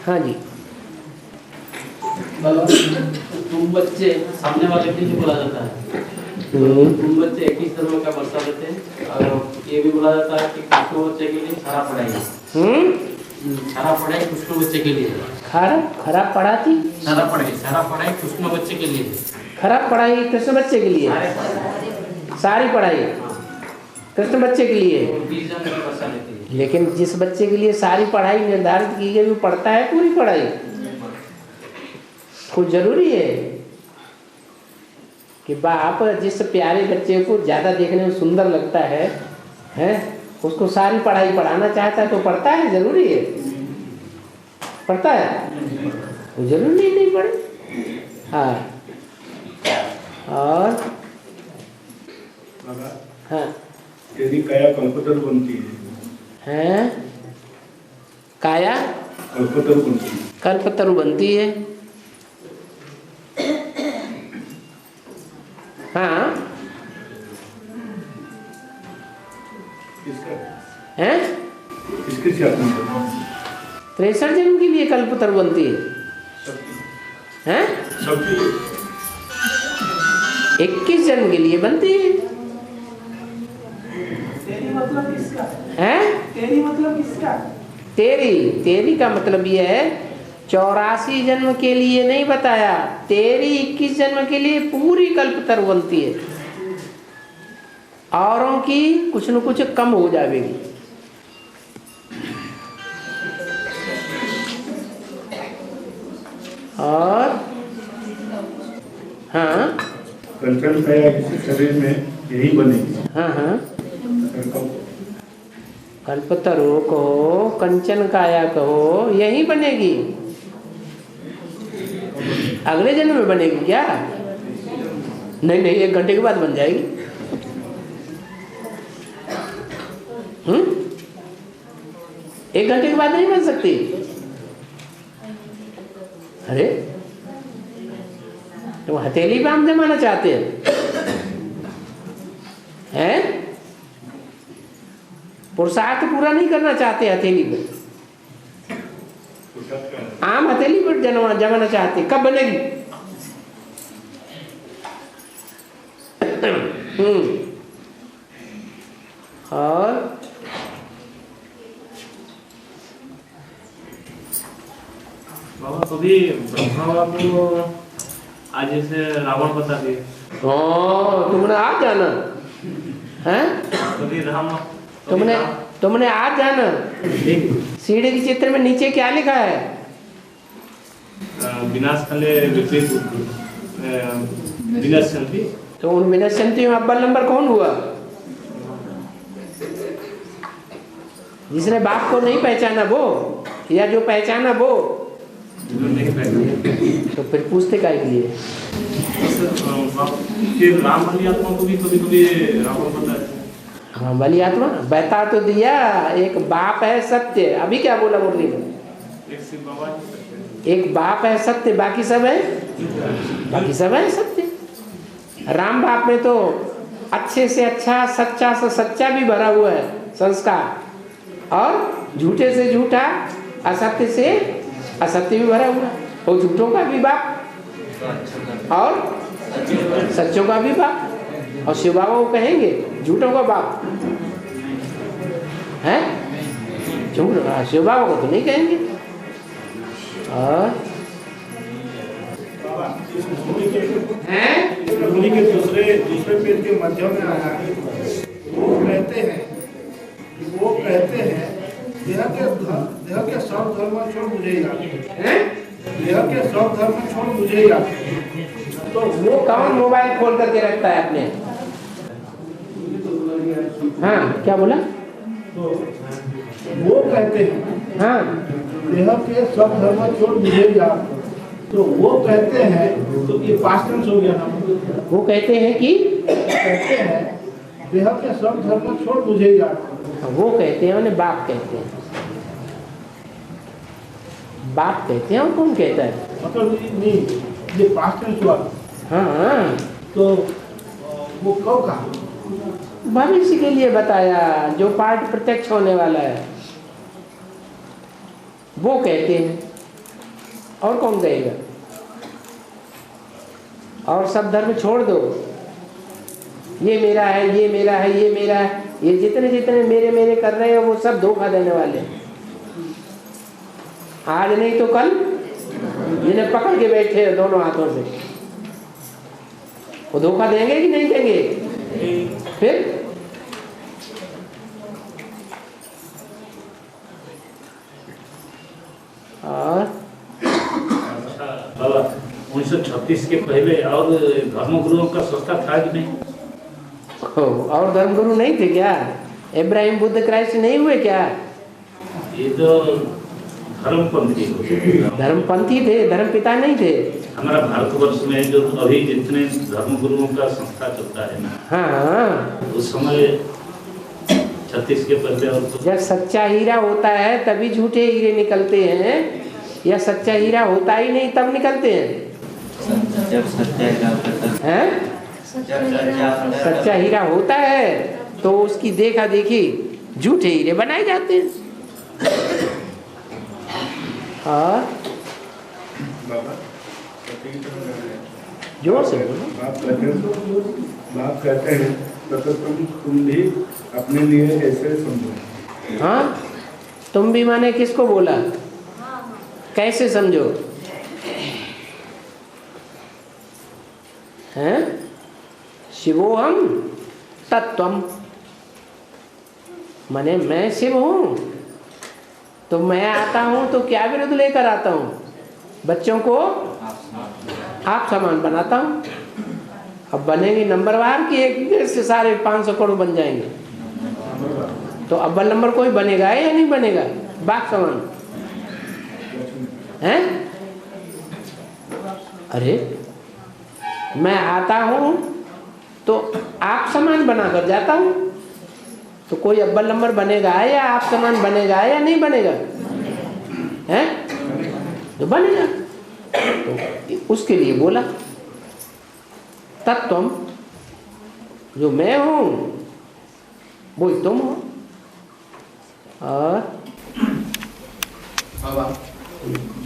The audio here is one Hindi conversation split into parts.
हाँ जी। तुम बच्चे सामने वाले के लिए बोला जाता है। तुम बच्चे एक ही धर्म का वर्षा देते हैं और ये भी बोला जाता है कि कृष्ण बच्चे के लिए खरा पढ़ाई खरा पढ़ाई कृष्ण बच्चे के लिए खराब पढ़ाती सारा पढ़ाई कृष्ण बच्चे के लिए खराब पढ़ाई कृष्ण बच्चे के लिए सारी पढ़ाई कृष्ण बच्चे के लिए 20 जन की वर्षा देती है। लेकिन जिस बच्चे के लिए सारी पढ़ाई निर्धारित की गई वो पढ़ता है पूरी पढ़ाई कुछ जरूरी है कि बाप जिस प्यारे बच्चे को ज़्यादा देखने में सुंदर लगता है हैं उसको सारी पढ़ाई पढ़ाना चाहता है तो पढ़ता है जरूरी है पढ़ता है वो जरूरी नहीं पढ़े। हाँ और हाँ तेरी काया कल्पतरु बनती हैं काया कल्पतरु बनती कल्पतरु बनती है। हाँ हैं किसके साथ 63 जन्म के लिए कल्पतरु बनती है हैं 21 जन्म के लिए बनती है। तेरी मतलब किसका हैं तेरी मतलब किसका तेरी का मतलब ये है 84 जन्म के लिए नहीं बताया तेरी 21 जन्म के लिए पूरी कल्पतरु बनती है औरों की कुछ न कुछ कम हो जाएगी। और हाँ कंचन काया इस शरीर में यही बनेगी। हाँ कल्पतरु कहो कंचन काया कहो यही बनेगी अगले जन्म में बनेगी क्या नहीं 1 घंटे के बाद बन जाएगी। 1 घंटे के बाद नहीं बन सकती। अरे तुम हथेली पे आम जमाना चाहते हैं पुरुषार्थ पूरा नहीं करना चाहते हथेली पे आम हथेली पर जमाना चाहते कब बनेगी। और बाबा कभी ब्रह्मा बाबा को आज जैसे रावण बता दिए तुमने आज जाना है कभी राम तुमने आज जाना सीढ़ी के चित्र में नीचे क्या लिखा है विनाश काले विपरीत विनाशंति तो उन विनाशंति में अव्वल नंबर कौन हुआ जिसने बाप को नहीं पहचाना वो या जो पहचाना वो नहीं पहचाना तो फिर पूछते काहे के लिए फिर राम वाली आत्मा को भी कभी कभी रावण बता है। हाँ वाली आत्मा बता तो दिया एक बाप है सत्य अभी क्या बोला मुरली में एक शिव बाबा एक बाप है सत्य बाकी सब है सत्य। राम बाप में तो अच्छे से अच्छा सच्चा से सच्चा भी भरा हुआ है संस्कार और झूठे से झूठा असत्य से असत्य भी भरा हुआ है और झूठों का भी बाप और सच्चों का भी बाप और शिव बाबा को कहेंगे झूठों का बाप है झूठ शिव बाबा को तो नहीं कहेंगे। और उन्हीं के दूसरे पेज के मध्य में आया वो कहते हैं देह के सब धर्म छोड़ मुझे देह के सब धर्म छोड़ मुझे तो वो कौन मोबाइल खोल करके रखता है अपने हाँ क्या बोला तो वो कहते हैं हाँ देह के सब धर्म छोड़ मुझे तो वो कहते हैं तो ये पास्ट टेंस हो गया ना वो कहते हैं कि देह के सब धर्म छोड़ मुझे वो कहते हैं उन्हें बाप कहते हैं बाप कहते हैं और कौन कहता है मतलब नहीं ये पास्ट टेंस हुआ हाँ तो वो कब कहा भविष्य के लिए बताया जो पाठ प्रत्यक्ष होने वाला है वो कहते हैं और कौन कहेगा? और सब धर्म छोड़ दो, ये मेरा है, ये मेरा है, ये मेरा है, ये जितने जितने मेरे मेरे कर रहे हो वो सब धोखा देने वाले। आज नहीं तो कल जिन्हें पकड़ के बैठे हो दोनों हाथों से, वो धोखा देंगे कि नहीं देंगे? फिर और 1936 के पहले और धर्मगुरुओं का संस्था था कि नहीं? और धर्मगुरु नहीं थे क्या? इब्राहिम बुद्ध क्राइस्ट नहीं हुए क्या? ये तो धर्मपंथी धर्मपंथी थे, धर्म पिता नहीं थे। हमारा भारतवर्ष में जो अभी जितने धर्मगुरुओं का संस्था चलता है ना, हाँ, उस समय 36 के पहले और तो जब सच्चा हीरा होता है तभी झूठे हीरे निकलते हैं, या सच्चा हीरा होता ही नहीं तब निकलते हैं? जब सच्चा हीरा होता है, हैं? सच्चा हीरा होता है तो उसकी देखा देखी झूठे हीरे बनाए जाते हैं। और जोर से बोलो। बाप कहते हैं तो तुम भी अपने लिए ऐसे समझो। हाँ, तुम भी माने किसको बोला? कैसे समझो? हैं? शिवोहम तत्वम, माने मैं शिव हूँ तो मैं आता हूँ तो क्या विरोध लेकर आता हूँ? बच्चों को आप समान बनाता हूँ। अब बनेंगे नंबरवार की एक डेढ़ से सारे 500 करोड़ बन जाएंगे, तो अव्वल नंबर कोई बनेगा या नहीं बनेगा? बाप समान हैं? अरे मैं आता हूँ तो आप समान बनाकर जाता हूँ, तो कोई अव्वल नंबर बनेगा या आप समान बनेगा या नहीं बनेगा? हैं? तो बनेगा। तो उसके लिए बोला तत्वम, जो मैं हूँ वो तुम हो। और बाबा,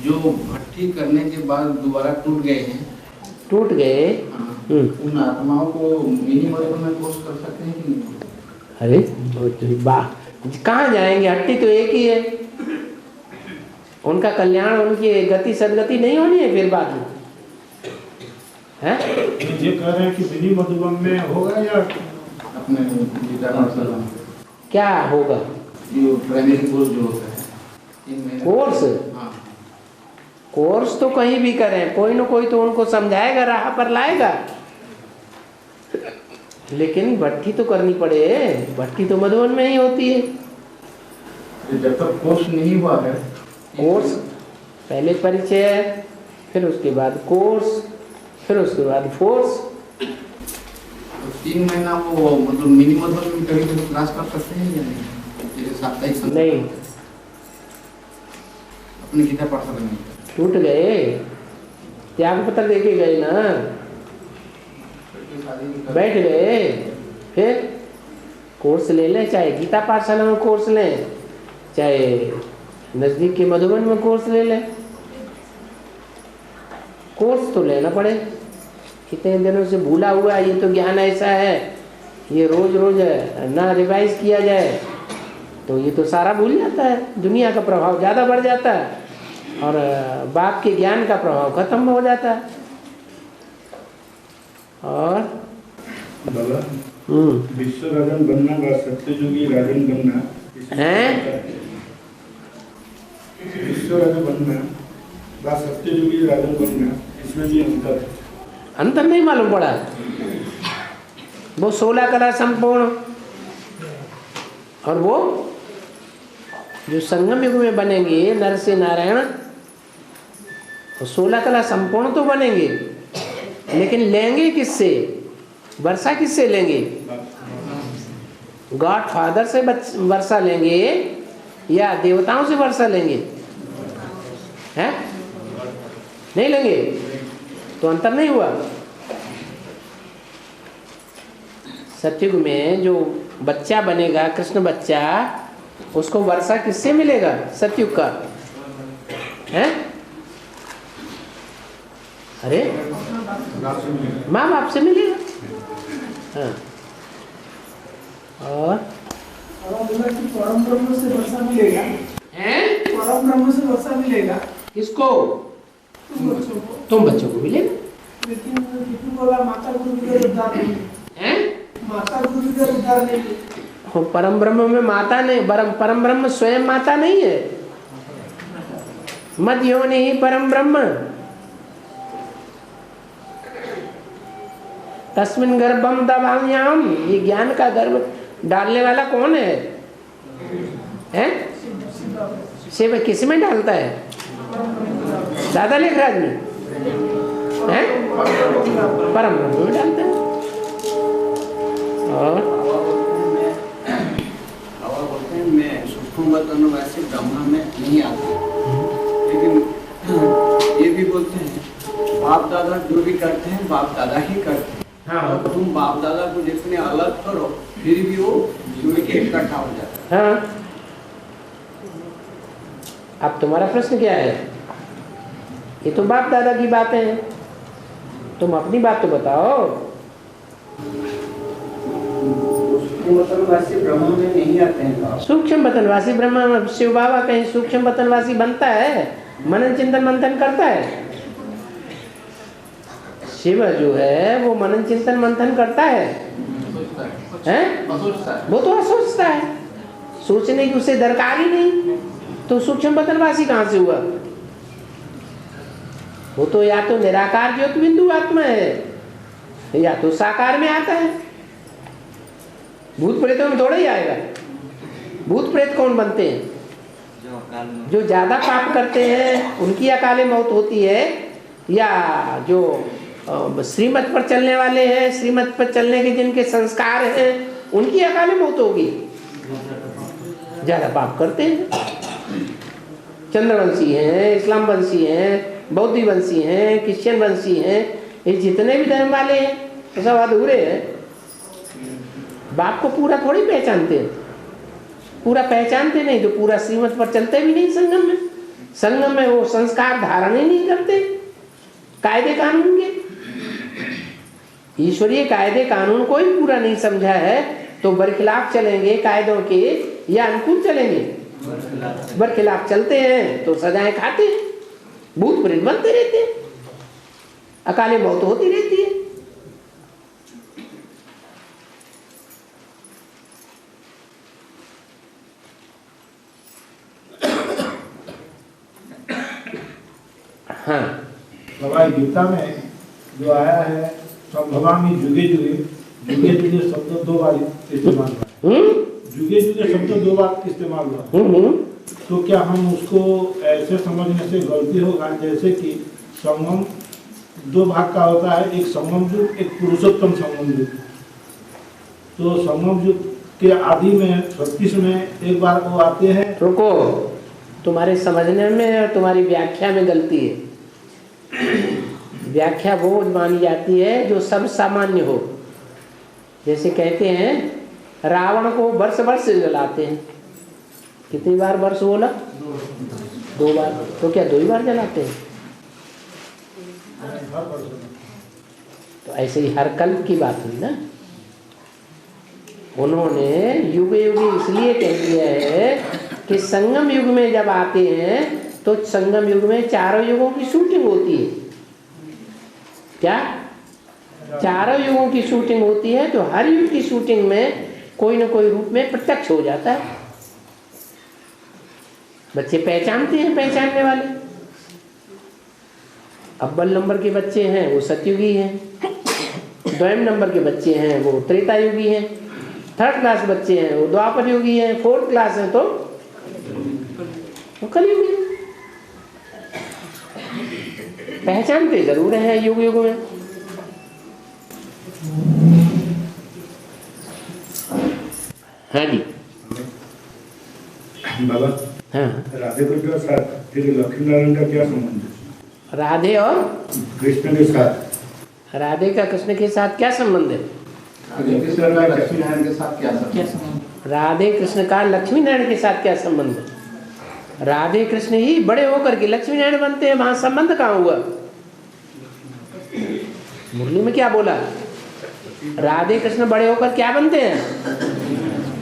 जो भट्टी करने के बाद दोबारा टूट गए हैं, टूट गए, उन आत्माओं को मिनिमल में कोर्स कर सकते हैं कि नहीं? अरे वाह, कहाँ जाएंगे? हट्टी तो एक ही है, उनका कल्याण, उनकी गति सदगति नहीं होनी है फिर बाद में? हैं? ये कह रहे हैं कि मिनी मधुबन में होगा या अपने गीता पाठशाला में क्या होगा? जो प्राइमरी कोर्स जो होता है 3 महीने कोर्स? हाँ, कोर्स तो कहीं भी करें, कोई ना कोई तो उनको समझाएगा, राह पर लाएगा, लेकिन भट्टी तो करनी पड़े। भट्टी तो मधुबन में ही होती है। जब तक कोर्स नहीं हुआ है, कोर्स पहले परिचय, फिर उसके बाद कोर्स, फिर उसके बाद फोर्स। तो 3 महीना वो मतलब मिनिमल में कभी कभी क्लास कर सकते हैं या नहीं? जैसे साप्ताहिक समय नहीं, अपनी गीता पाठशाला में टूट गए, त्याग पत्र देके गए ना, बैठ गए, फिर कोर्स ले लें, चाहे गीता पाठशाला में कोर्स लें, चाहे नजदीक के मधुबन में कोर्स ले लें, कोर्स तो लेना पड़े। कितने दिनों से भूला हुआ ये तो ज्ञान ऐसा है, ये रोज रोज ना रिवाइज किया जाए तो ये तो सारा भूल जाता है, दुनिया का प्रभाव ज़्यादा बढ़ जाता है और बाप के ज्ञान का प्रभाव खत्म हो जाता है। और विश्व राजन बनना व सत्ययुगी राजन बनना हैं? विश्व राजन बनना व सत्ययुगी राजन बनना, इसमें भी अंतर है। अंतर नहीं मालूम पड़ा? वो 16 कला संपूर्ण, और वो जो संगम युग में बनेंगे नर से नारायण, तो 16 कला संपूर्ण तो बनेंगे, लेकिन लेंगे किससे? वर्षा किससे लेंगे? गॉड फादर से वर्षा लेंगे या देवताओं से वर्षा लेंगे? हैं? नहीं लेंगे, तो अंतर नहीं हुआ। सतयुग में जो बच्चा बनेगा, कृष्ण बच्चा, उसको वर्षा किससे मिलेगा? सतयुग का है, अरे माँ बाप से मिलेगा। हाँ और परम ब्रह्म से वर्षा मिलेगा। हैं? परम ब्रह्म से वर्षा मिलेगा किसको? तुम बच्चों को। तुम बच्चों को मिलेगा। लेकिन कितने बोला माता गुरु के उद्धार नहीं, हैं? माता गुरु के उद्धार नहीं। हो, परम ब्रह्म में माता नहीं, परम ब्रह्म स्वयं माता नहीं है। मद योनि ही परम ब्रह्म, तस्मिन् गर्भम दधाम्यहम्। ये ज्ञान का गर्भ डालने वाला कौन है? हैं? शिव किस में डालता है? दादा लेखराज में हैं? परम ब्रह्म में डालता है। और बाबा बोलते हैं मैं सूक्ष्म बतन वैसे ब्रह्मा में नहीं आता, लेकिन ये भी बोलते हैं बाप दादा जो भी करते हैं बाप दादा ही करते हैं। हाँ तुम बाप दादा को जितने अलग करो फिर भी वो जुड़ के इकट्ठा हो जाता है। हाँ। अब तुम्हारा प्रश्न क्या है? ये तो बाप दादा की बातें हैं, तुम अपनी बात तो बताओ। वैसे ब्रह्म में नहीं आते हैं। सूक्ष्म बतनवासी ब्रह्म, शिव बाबा कहीं सूक्ष्म बतनवासी बनता है? मनन चिंतन मंथन करता है? शिव जो है वो मनन चिंतन मंथन करता है? हैं? वो तो असोचता है, सोचने की उसे दरकार ही नहीं, तो सूक्ष्म बतनवासी कहाँ से हुआ? वो तो या तो निराकार ज्योति बिंदु आत्मा है या तो साकार में आता है। भूत प्रेतों में थोड़ा ही आएगा। भूत प्रेत कौन बनते हैं? जो ज्यादा पाप करते हैं उनकी अकाले मौत होती है, या जो श्रीमत पर चलने वाले हैं, श्रीमत पर चलने के जिनके संस्कार हैं उनकी अकाले मौत होगी। ज्यादा पाप करते हैं, चंद्रवंशी हैं, इस्लाम वंशी हैं, बौद्धी वंशी हैं, क्रिश्चियन वंशी हैं, ये जितने भी धर्म वाले हैं तो सब अधूरे हैं। बाप को पूरा थोड़ी पहचानते हैं, पूरा पहचानते नहीं तो पूरा श्रीमत पर चलते भी नहीं। संगम में, संगम में वो संस्कार धारण ही नहीं करते, कायदे कानून के, ईश्वरीय कायदे कानून को ही पूरा नहीं समझा है तो बरखिलाफ चलेंगे कायदों के या अनुकूल चलेंगे? बरखिलाफ चलते हैं तो सजाएं खाते हैं, भूत प्रेत बनते रहते हैं, अकाले मौत होती रहती है। हाँ, भगवान गीता में जो आया है संभवामी जुगे जुगे, जुगे जुगे शब्द 2 बार इस्तेमाल हुआ है। जुगे जुगे शब्द 2 बार इस्तेमाल हुआ है। तो क्या हम उसको ऐसे समझने से गलती होगा जैसे कि संगम 2 भाग का होता है, एक संगम युग, एक पुरुषोत्तम संगम युग। तो संगम युग के आदि में 36 में एक बार वो आते हैं। रुको, तुम्हारे समझने में और तुम्हारी व्याख्या में गलती है। व्याख्या वो मानी जाती है जो सब सामान्य हो। जैसे कहते हैं रावण को वर्ष वर्ष जलाते हैं, कितनी बार वर्ष बोला? 2 बार। तो क्या 2 ही बार जलाते हैं? तो ऐसे ही हर कल्प की बात हुई ना। उन्होंने युग युग इसलिए कह दिया है कि संगम युग में जब आते हैं तो संगम युग में 4 युगों की शूटिंग होती है। क्या 4 युगों की शूटिंग होती है? तो हर युग की शूटिंग में कोई न कोई रूप में प्रत्यक्ष हो जाता है। बच्चे पहचानते हैं पहचानने वाले। अव्वल नंबर के बच्चे हैं वो सतयुगी हैं, द्वयम नंबर के बच्चे हैं वो त्रेता युगी हैं, 3rd क्लास बच्चे हैं वो द्वापर युगी हैं, 4th क्लास है तो वो कलयुगी। पहचानते जरूर हैं युग युग में। हाँ जी बाबा, हाँ, राधे कृष्ण के साथ फिर लक्ष्मी नारायण का क्या संबंध है? राधे और कृष्ण के साथ, राधे का कृष्ण के साथ क्या संबंध है? कृष्ण का लक्ष्मी नारायण के साथ क्या संबंध? राधे कृष्ण का लक्ष्मी नारायण के साथ क्या संबंध है? राधे कृष्ण ही बड़े होकर के लक्ष्मी नारायण बनते हैं, वहां संबंध कहाँ हुआ? मुरली में क्या बोला? राधे कृष्ण बड़े होकर क्या बनते हैं?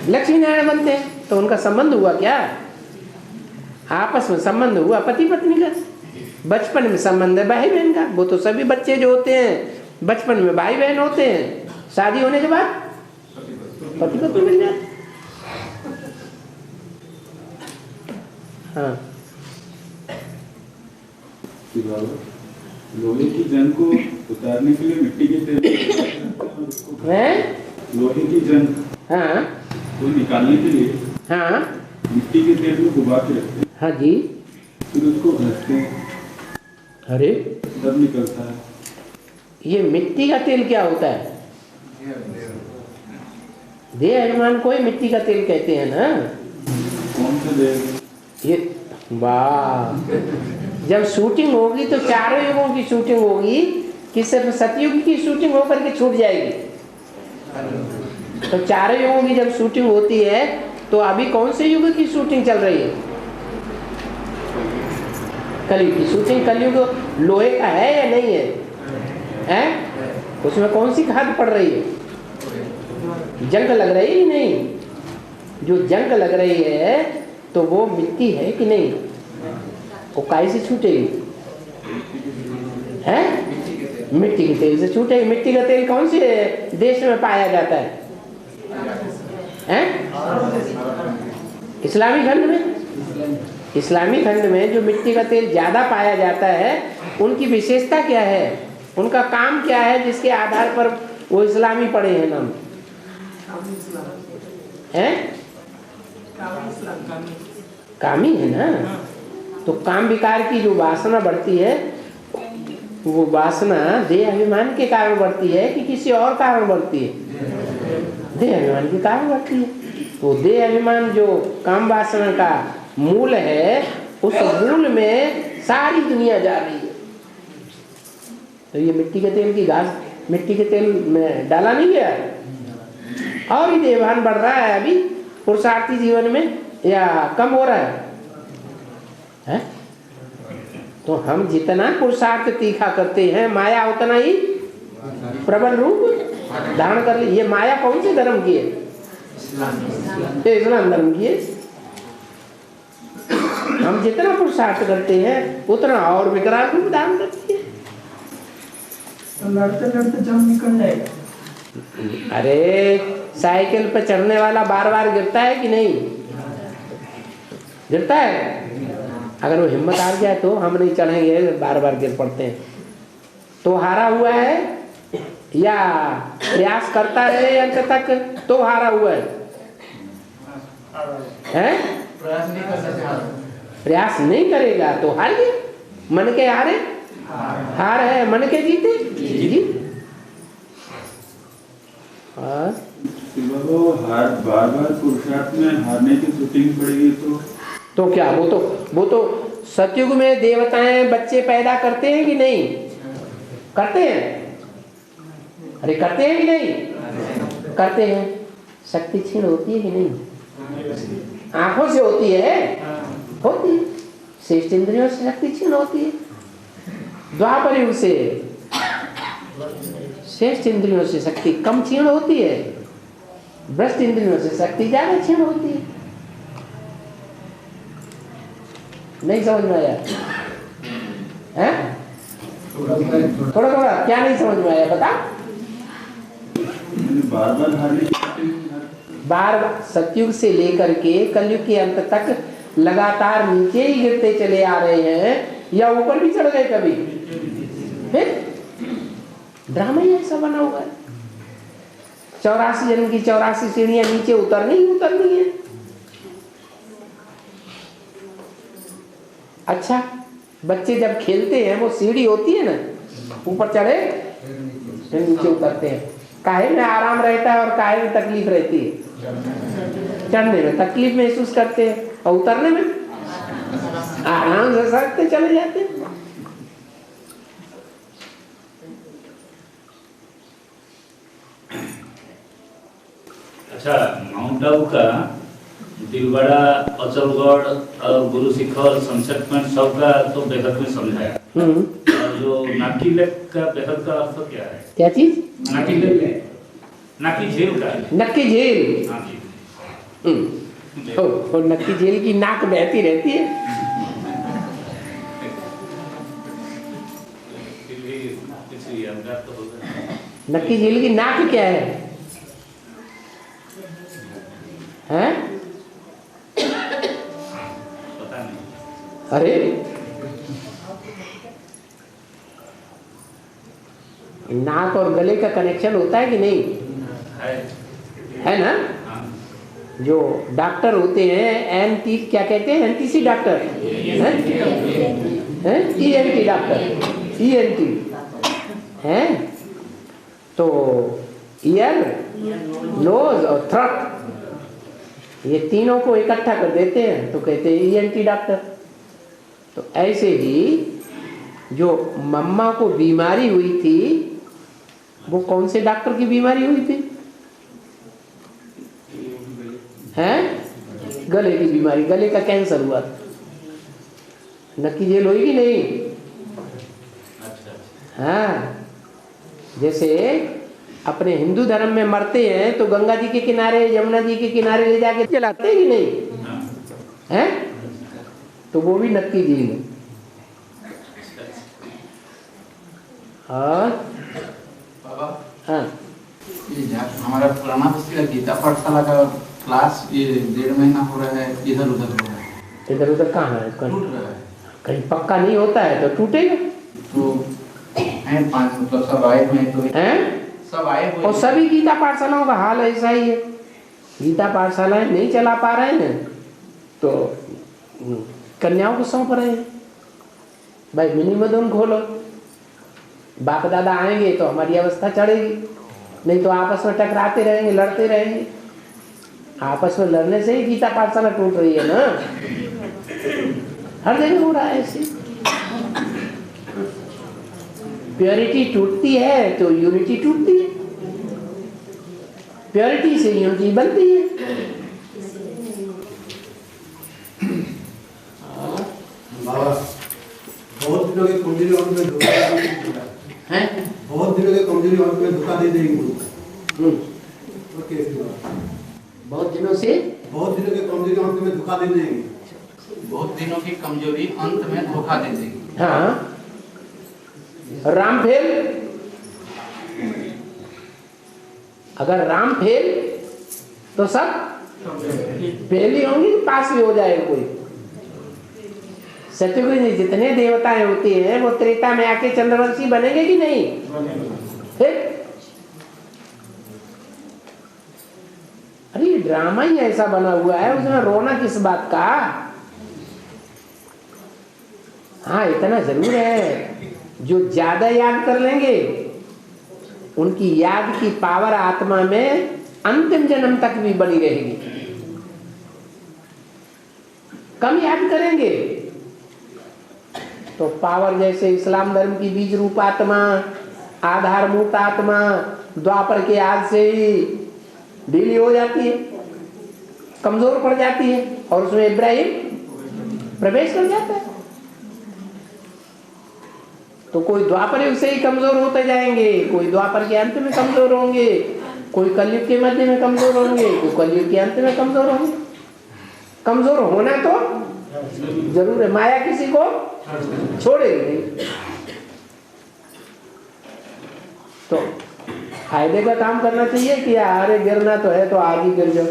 लक्ष्मी नारायण बनते हैं। तो उनका संबंध हुआ क्या? आपस में संबंध हुआ पति पत्नी का। बचपन में संबंध है भाई बहन का। वो तो सभी बच्चे जो होते हैं बचपन में भाई बहन होते हैं, शादी होने के बाद पति पत्नी बन जाते। हाँ, लोहे की जंग को उतारने के लिए मिट्टी के तेल लोहे की जंग हाँ को निकालने के लिए हाँ मिट्टी के तेल में डुबा के रखते हैं। हाँ जी। फिर उसको घसते हैं, अरे तब निकलता है। ये मिट्टी का तेल क्या होता है? देह अभिमान को ही मिट्टी का तेल कहते हैं ना। कौन सा देह? ये वाह, जब शूटिंग होगी तो चारों युगों की शूटिंग होगी कि सिर्फ सतयुग की शूटिंग होकर के छूट जाएगी। तो चारों युगों की जब शूटिंग होती है तो अभी कौन से युग की शूटिंग चल रही है? कलयुग की शूटिंग। कलयुग लोहे का है या नहीं है? हैं? उसमें कौन सी खाद पड़ रही है? जंग लग रही है नहीं? जो जंग लग रही है तो वो मिट्टी है कि नहीं? वो काहे से छूटेगी? है मिट्टी के तेल से छूटेगी। मिट्टी का तेल कौन से देश में पाया जाता है? हैं? इस्लामी खंड में। इस्लामी खंड में जो मिट्टी का तेल ज्यादा पाया जाता है उनकी विशेषता क्या है? उनका काम क्या है जिसके आधार पर वो इस्लामी पड़े हैं नाम? हैं? कामी है ना। तो काम विकार की जो वासना बढ़ती है वो वासना देह अभिमान के कारण बढ़ती है कि किसी और कारण बढ़ती है? देह अभिमान के कारण बढ़ती है। तो देह अभिमान जो काम वासना का मूल है उस मूल में सारी दुनिया जा रही है। तो ये मिट्टी के तेल की घास मिट्टी के तेल में डाला नहीं गया और ही देहभान बढ़ रहा है अभी पुरुषार्थी जीवन में या कम हो रहा है? तो हम जितना पुरुषार्थ तीखा करते हैं माया उतना ही प्रबल रूप धारण कर ली। ये माया कौन से धर्म की है? इस्लाम धर्म की है। हम जितना पुरुषार्थ करते हैं उतना और विकराल रूप धारण करती है। तो लड़ते लड़ते जम निकल जाएगा। अरे साइकिल पर चढ़ने वाला बार बार गिरता है कि नहीं? गिरता है। अगर वो हिम्मत हार जाए तो हम नहीं चढ़ेंगे, बार बार गिर पड़ते हैं। तो हारा हुआ है या प्रयास करता रहे अंत तक तो हारा हुआ है? प्रयास नहीं करेगा तो हार गया। मन के हारे हार है, मन के जीते जीत। हार बार बार पुरुषार्थ में हारने की शूटिंग पड़ेगी तो क्या वो तो सतयुग में देवताएं बच्चे पैदा करते हैं कि नहीं? करते हैं। अरे करते हैं कि नहीं? करते हैं। शक्ति क्षीण होती है कि नहीं? आंखों से होती है, होती है। शेष इंद्रियों से शक्ति क्षीण होती है। द्वापर युग से शेष इंद्रियों से शक्ति कम क्षीण होती है, भ्रष्ट इंद्रियों से शक्ति ज्यादा क्षीण होती है। नहीं समझ में आया? हैं? थोड़ा थोड़ा क्या नहीं समझ में आया बता? बार बार हारने की बार सतयुग से लेकर के कलयुग के अंत तक लगातार नीचे ही गिरते चले आ रहे हैं या ऊपर भी चढ़ गए कभी? फिर ड्रामा ही ऐसा बना हुआ है। 84 जन्म की 84 सीढ़ियां नीचे उतरनी ही उतरनी है। अच्छा, बच्चे जब खेलते हैं वो सीढ़ी होती है ना, ऊपर चढ़े फिर नीचे उतरते हैं। काहे में आराम रहता है और काहे में तकलीफ रहती है? चढ़ने में तकलीफ महसूस करते हैं और उतरने में आराम से सरकते चले जाते हैं। अच्छा, माउंट आबू का दिलवाड़ा, अचलगढ़ और गुरु शिखर, सनसेट पॉइंट सबका तो बेहद में समझाया। और जो नाकीलेक का बेहद का अर्थ क्या है? क्या चीज? नाकीलेक, नाकी झील का। नक्की झील। हाँ जी। और नक्की झील की नाक बहती रहती है। नक्की झील की नाक क्या है? हैं? पता नहीं। अरे नाक और गले का कनेक्शन होता है कि नहीं? है ना? जो डॉक्टर होते हैं एनटी क्या कहते हैं? एनटीसी डॉक्टर हैं? ईएनटी डॉक्टर, ईएनटी हैं? तो ईयर, नोज और थ्रोट ये तीनों को इकट्ठा कर देते हैं तो कहते हैं ईएनटी डॉक्टर। तो ऐसे ही जो मम्मा को बीमारी हुई थी वो कौन से डॉक्टर की बीमारी हुई थी? हैं? गले की बीमारी, गले का कैंसर हुआ था। नक्की झील हुई कि नहीं? हाँ, जैसे अपने हिंदू धर्म में मरते हैं तो गंगा जी के किनारे, यमुना जी के किनारे ले जाके जलाते हैं कि नहीं? हैं? तो वो भी नक्की झील है। बाबा, हाँ, ये हमारा पुराना बस्ती गीता पाठशाला का क्लास ये 1.5 महीना हो रहा है, इधर उधर हो रहा है। इधर उधर कहाँ है? टूट रहा है। कहीं पक्का नहीं होता है तो टूटेगा। तो हैं 5 मतलब सब आए हुए हैं, तो हैं? सब आए हुए और सभी गीता पाठशालाओं का हाल ऐसा ही है। गीता पाठशालाएं नहीं चला पा रहे हैं तो कन्याओं को सौंप रहे हैं। भाई मिनी मदन खोलो, बाप दादा आएंगे तो हमारी अवस्था चढ़ेगी, नहीं तो आपस में टकराते रहेंगे, लड़ते रहेंगे। आपस में लड़ने से ही गीता पाठशाला टूट रही है ना। हर जगह हो रहा है ऐसे। प्योरिटी टूटती है तो यूनिटी टूटती है, प्योरिटी से यूनिटी बनती है। बहुत दिनों के कमजोरी और में धोखा हैं? बहुत दिनों के कमजोरी और में धोखा दे देंगे। ओके, बहुत दिनों से बहुत दिनों के कमजोरी अंत में धोखा दे देंगे। बहुत दिनों की कमजोरी अंत में धोखा दे देगी। हाँ, राम फेल, अगर राम फेल तो सब फेल ही होंगे, पास भी हो जाएगा कोई। सत्ययुग में जितने देवताएं होते हैं वो त्रेता में आके चंद्रवंशी बनेंगे कि नहीं? फिर अरे ड्रामा ही ऐसा बना हुआ है, उसमें रोना किस बात का? हाँ, इतना जरूर है, जो ज्यादा याद कर लेंगे उनकी याद की पावर आत्मा में अंतिम जन्म तक भी बनी रहेगी। कम याद करेंगे तो पावर जैसे इस्लाम धर्म की बीज रूप आत्मा, आधारभूत आत्मा द्वापर के आज से ही ढीली हो जाती है, कमजोर पड़ जाती है और उसमें इब्राहिम प्रवेश कर जाता है। तो कोई द्वापर युग से ही कमजोर होते जाएंगे, कोई द्वापर के अंत में कमजोर होंगे, कोई कलयुग के मध्य में कमजोर होंगे, कोई कलयुग के अंत में कमजोर होंगे। कमजोर होना तो जरूर है, माया किसी को छोड़ेगी नहीं। तो फायदे का काम करना चाहिए कि अरे गिरना तो है तो आगे गिर जाओ।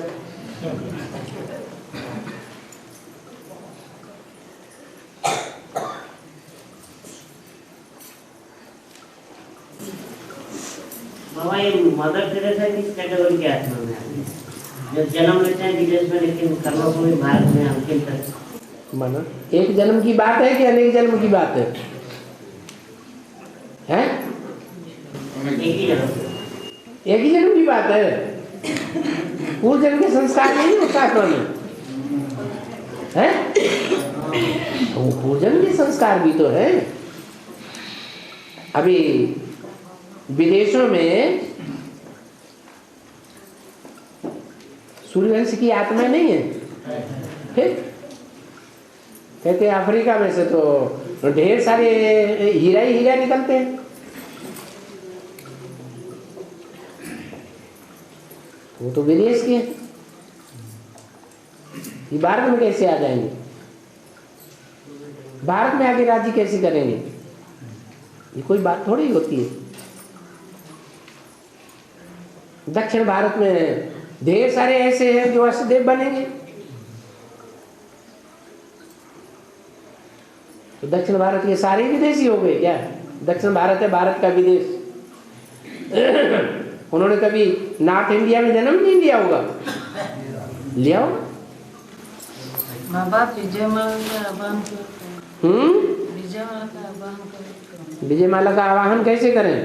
बाबा ये मदर टेरेसा किस कैटेगरी के आत्मा में आती है? जब जन्म लेते हैं विदेश में लेकिन कर्मभूमि भारत में अंतिम तक माना एक जन्म की बात है कि अनेक जन्म की बात है? हैं? एक ही जन्म की बात है। पूर्व जन्म के संस्कार नहीं होता है? वो पूर्व जन्म के संस्कार भी तो है। अभी विदेशों में सूर्यवंश की आत्मा नहीं है, फिर कहते हैं अफ्रीका में से तो तो ढेर सारे हीरा ही हीरा निकलते हैं। वो तो विदेश के हैं, ये भारत में कैसे आ जाएंगे? भारत में आके राजी कैसे करेंगे? ये कोई बात थोड़ी होती है। दक्षिण भारत में ढेर सारे ऐसे हैं जो अष्टदेव बनेंगे। तो दक्षिण भारत के सारे विदेशी हो गए क्या? दक्षिण भारत है भारत का विदेश। उन्होंने कभी नॉर्थ इंडिया में जन्म नहीं लिया होगा, लिया होगा। माँ बाप विजयमाला का आह्वान करते हैं। विजयमाला का आह्वान करते हैं। विजयमाला का आवाहन कैसे करें?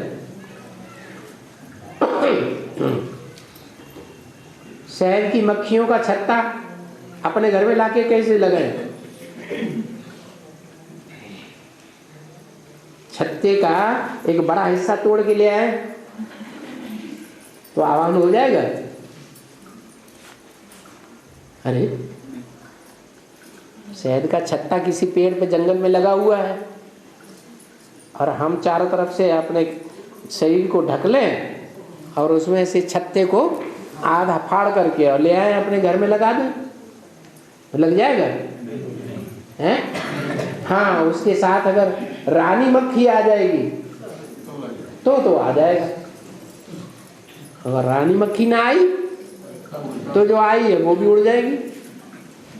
शहर की मक्खियों का छत्ता अपने घर में लाके कैसे लगाएं? छत्ते का एक बड़ा हिस्सा तोड़ के ले आए तो आवाहन हो जाएगा। अरे शहद का छत्ता किसी पेड़ पे जंगल में लगा हुआ है और हम चारों तरफ से अपने शरीर को ढक लें और उसमें से छत्ते को आधा फाड़ करके और ले आए अपने घर में लगा दें, तो लग जाएगा हैं? हाँ, उसके साथ अगर रानी मक्खी आ जाएगी तो आ जाएगा। अगर रानी मक्खी ना आई तो जो आई है वो भी उड़ जाएगी।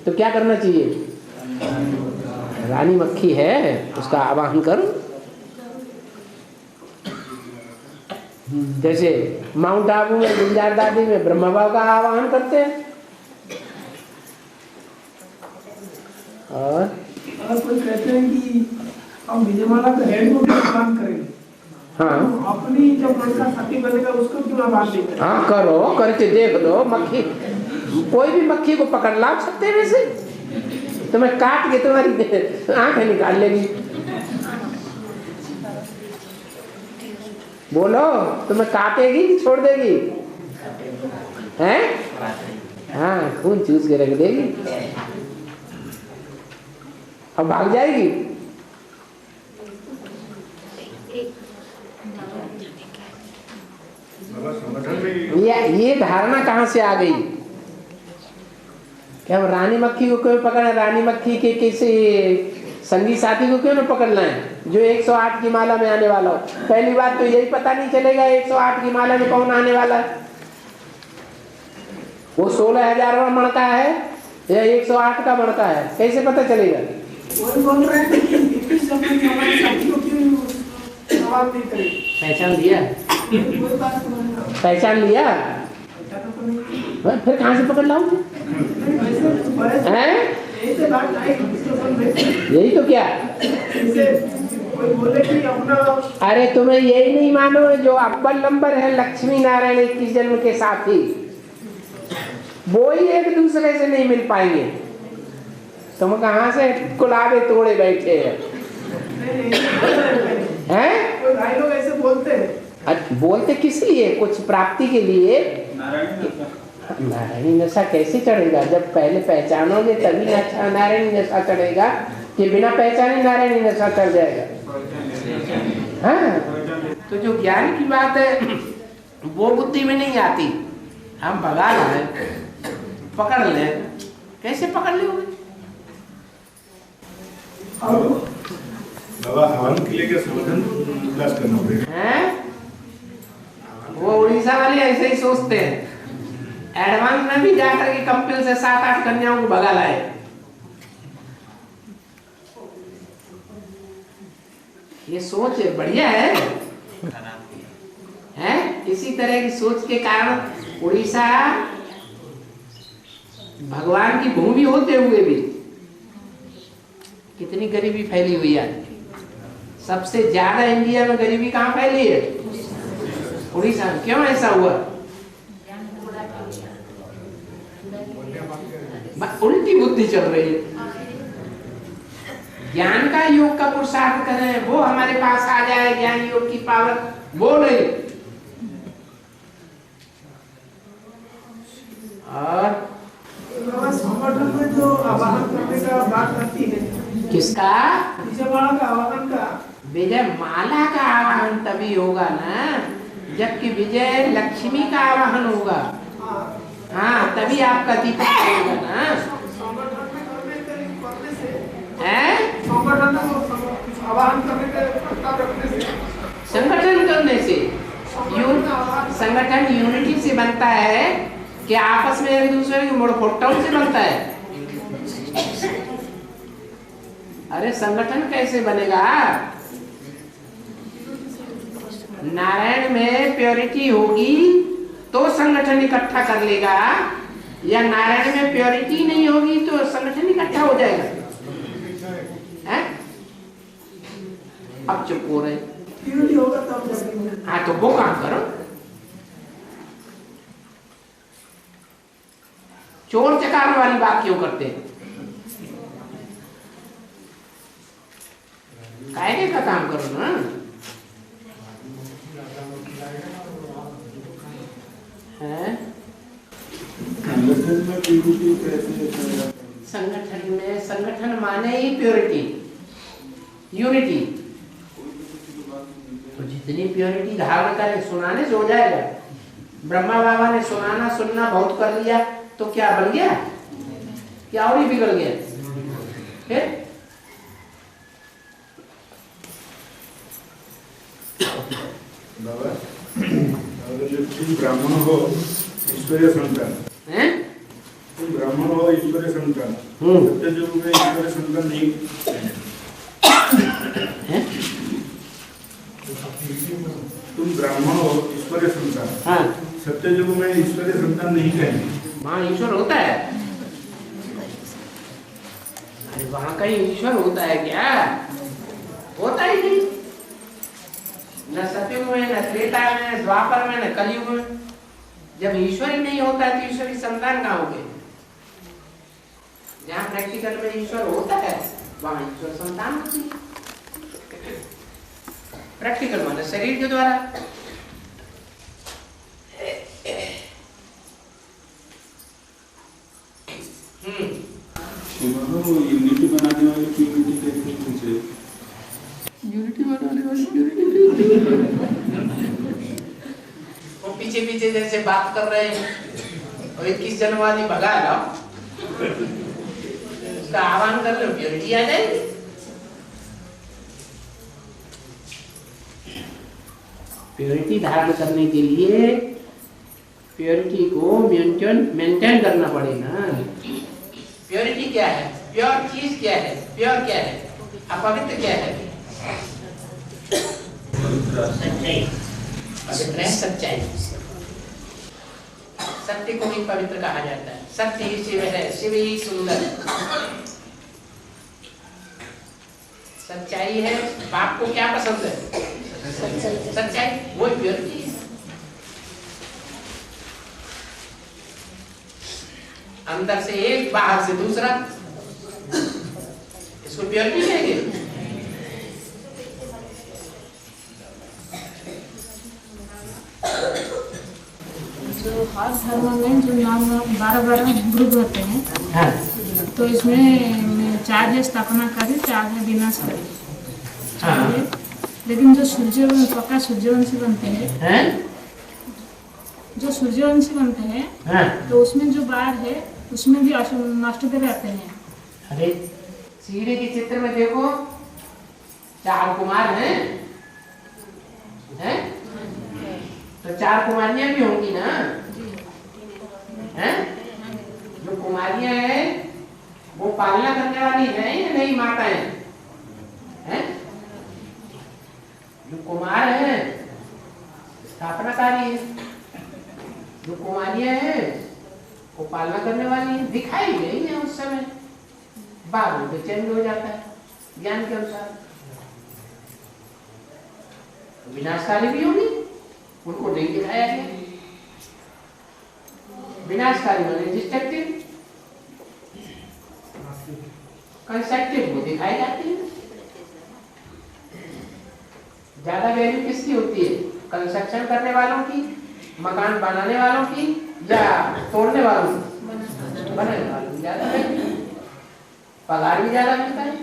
तो क्या करना चाहिए? रानी मक्खी है उसका आवाहन करो। जैसे माउंट आबू में गुलजार दादी में ब्रह्मा बाबा का आवाहन करते हैं। और कोई कहते हैं कि हम विजयमाला का हेड को क्यों आह्वान करेंगे? हाँ, अपनी जब लड़का साथी बनेगा उसको क्यों आह्वान नहीं करेंगे? हाँ करो, करके देख लो। मक्खी, कोई भी मक्खी को पकड़ ला सकते हैं वैसे, तो मैं काट के तुम्हारी आंखें निकाल लेगी। बोलो, तुम्हें काटेगी कि छोड़ देगी? हैं? हाँ, खून चूस के रख देगी और भाग जाएगी। ये धारणा कहाँ से आ गई कि हम रानी मक्खी को क्यों पकड़ना? रानी मक्खी के किसी संगी साथी को क्यों न पकड़ना है जो 108 की माला में आने वाला हो? पहली बात तो यही पता नहीं चलेगा 108 की माला में कौन आने वाला है। वो 16,000वां मणका है या 108 का मणका है, कैसे पता चलेगा? कोई बोल रहे हैं कि 21 जनवरी में हमारे साथी को क्यों आह्वान नहीं करेंगे? पहचान लिया? कोई बात नहीं। पहचान लिया? फिर कहाँ से पकड़ लाऊंगी? यही तो क्या? कोई बोले कि अपना, अरे तुम्हें यही नहीं मानो जो अव्वल नंबर है लक्ष्मी नारायण 21 जन्म के साथी, वो ही एक दूसरे से नहीं मिल पाएंगे। तुम कहाँ से गुलाबे तोड़े बैठे हैं? कोई भाई लोग ऐसे बोलते हैं। बोलते किस लिए? कुछ प्राप्ति के लिए। नारायणी नशा कैसे चढ़ेगा? जब पहले पहचानोगे तभी अच्छा नारायणी नशा चढ़ेगा, कि बिना पहचाने नारायणी नशा चढ़ जाएगा। हाँ, तो जो ज्ञान की बात है वो बुद्धि में नहीं आती। हम भगा लाए, पकड़ ले, कैसे पकड़ लोगे? दवा हवन के लिए संगठन क्लास करना पड़ेगा। वो उड़ीसा वाले ऐसे ही सोचते हैं। एडवांस में भी जाकर के कंपनी से 7-8 कन्याओं को भगा लाए। ये सोच बढ़िया है? इसी तरह की सोच के कारण उड़ीसा भगवान की भूमि होते हुए भी कितनी गरीबी फैली हुई है। सबसे ज्यादा इंडिया में गरीबी कहाँ फैली है? उड़ीसा में। क्यों ऐसा हुआ? उल्टी बुद्धि चल रही है। ज्ञान का योग का पुरुषार्थ करें, वो हमारे पास आ जाए, ज्ञान योग की पावर, वो नहीं। और संगठन में जो आवाहन करने का बात आती है, किसका? विजयमाला का आवाहन का विजय माला का आवाहन तभी होगा ना जबकि विजय लक्ष्मी का आवाहन होगा। हाँ तभी आपका दीपक होगा ना। आवाहन करने के प्रस्ताव रखने से संगठन करने से संगठन यूनिटी से बनता है कि आपस में एक दूसरे के मुड़फुटों से बनता है। अरे संगठन कैसे बनेगा? नारायण में प्योरिटी होगी तो संगठन इकट्ठा कर लेगा, या नारायण में प्योरिटी नहीं होगी तो संगठन इकट्ठा हो जाएगा। हैं? अब चुप हो रहे। प्योरिटी होगा तब हाँ तो वो काम करो। चोर चकार वाली बात क्यों करते हैं? कायदे का काम करो ना। है संगठन में प्योरिटी कैसे? संगठन में, संगठन माने ही प्योरिटी, यूनिटी। तो जितनी प्योरिटी धारण करें सुनाने से हो जाएगा। ब्रह्मा बाबा ने सुनाना सुनना बहुत कर लिया तो क्या बन गया? क्या और ही बिगड़ गया? फिर बाबा तुम ब्राह्मण हो ईश्वरीय संतान, तुम ब्राह्मण हो ईश्वरीय संतान, सत्य युग में ईश्वरीय संतान नहीं तुम ब्राह्मण हो ईश्वरीय संतान, हाँ सत्य युग में ईश्वरीय संतान नहीं कहेंगे। वहाँ ईश्वर होता है? अरे वहाँ कहीं ईश्वर होता है क्या? होता ही नहीं। न सतयुग में, न त्रेता में, न द्वापर में, न कलयुग में। जब ईश्वर ही नहीं होता है तो ईश्वरी संतान कहाँ होंगे? जहाँ प्रैक्टिकल में ईश्वर होता है वहाँ ईश्वर संतान होती है। प्रैक्टिकल माने शरीर के द्वारा। यूनिटी बनाने वाली प्योरिटी कैसे पूछे? यूनिटी बनाने वाली प्योरिटी वो पीछे पीछे जैसे बात कर रहे हैं और 21 जनवरी भगा लो, उसका आह्वान कर लो, प्योरिटी आ जाएगी। प्योरिटी धारण करने के लिए प्योरिटी को मेंटेन करना पड़ेगा। प्योरिटी क्या है? प्योर चीज क्या है? प्योर क्या है? अपवित्र क्या है? सच्चाई। पवित्र है सच्चाई। सत्य को ही पवित्र कहा जाता है। सत्य ही शिव है, शिव ही सुंदर। सच्चाई है। बाप को क्या पसंद है? सच्चाई। वो प्योरिटी है। अंदर से एक, बाहर से दूसरा, इसको प्योरिटी कहेंगे। जो हर धर्म में जो 12 ग्रुप होते हैं, हाँ। तो इसमें 4 है स्थापनाकारी, 4 है विनाशकारी। हाँ। लेकिन जो पक्का सूर्यवंशी बनते हैं, जो सूर्यवंशी बनते हैं, हाँ। तो उसमें जो 12 है उसमें भी नष्टदेव आते हैं। अरे सीढ़ी के चित्र में देखो, 4 कुमार हैं, हैं? तो 4 कुमारियां भी होंगी ना, हैं? जो कुमारियां हैं वो पालना करने वाली हैं या नहीं माताएं? हैं? जो कुमार हैं स्थापनाकारी है, जो कुमारियां हैं वो पालना करने वाली है। दिखाई गई है उस समय, बाद में चेंज हो जाता है ज्ञान के अनुसार। विनाशकारी भी होगी, उनको नहीं दिखाया गया। विनाशकारी माने डिस्ट्रक्टिव, कंस्ट्रक्टिव वो दिखाई जाती है। ज्यादा वैल्यू किसकी होती है? कंस्ट्रक्शन करने वालों की, मकान बनाने वालों की, या तोड़ने वालों की? बनाने वालों की ज्यादा वैल्यू, पगार भी ज्यादा मिलता है।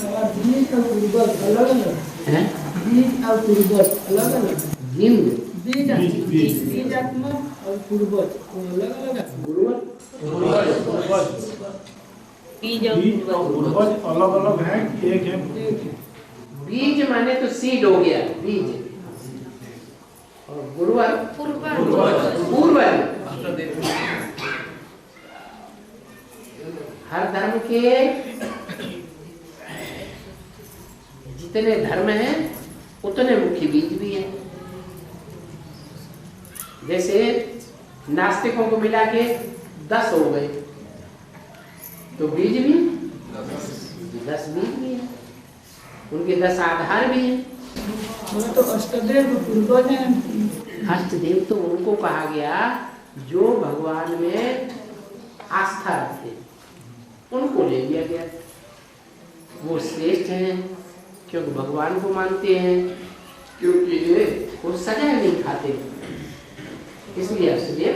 बीज और पूर्वज अलग अलग हैं? बीज और पूर्वज अलग अलग जिंद बीज आत्मा और पूर्वज अलग अलग है बीज और पूर्वज अलग अलग है कि एक है? बीज माने तो सीड हो गया बीज, और पूर्वज पूर्वज हर धर्म के जितने धर्म हैं उतने मुख्य बीज भी हैं। जैसे नास्तिकों को मिला के 10 हो गए, तो बीज भी 10 बीज भी हैं, उनके 10 आधार भी हैं। तो अष्टदेव पूर्वज हैं। अष्टदेव तो उनको कहा गया जो भगवान में आस्था रखते, उनको ले लिया गया। वो श्रेष्ठ हैं क्योंकि भगवान को मानते हैं, क्योंकि वो सजा नहीं खाते, इसलिए अष्टदेव।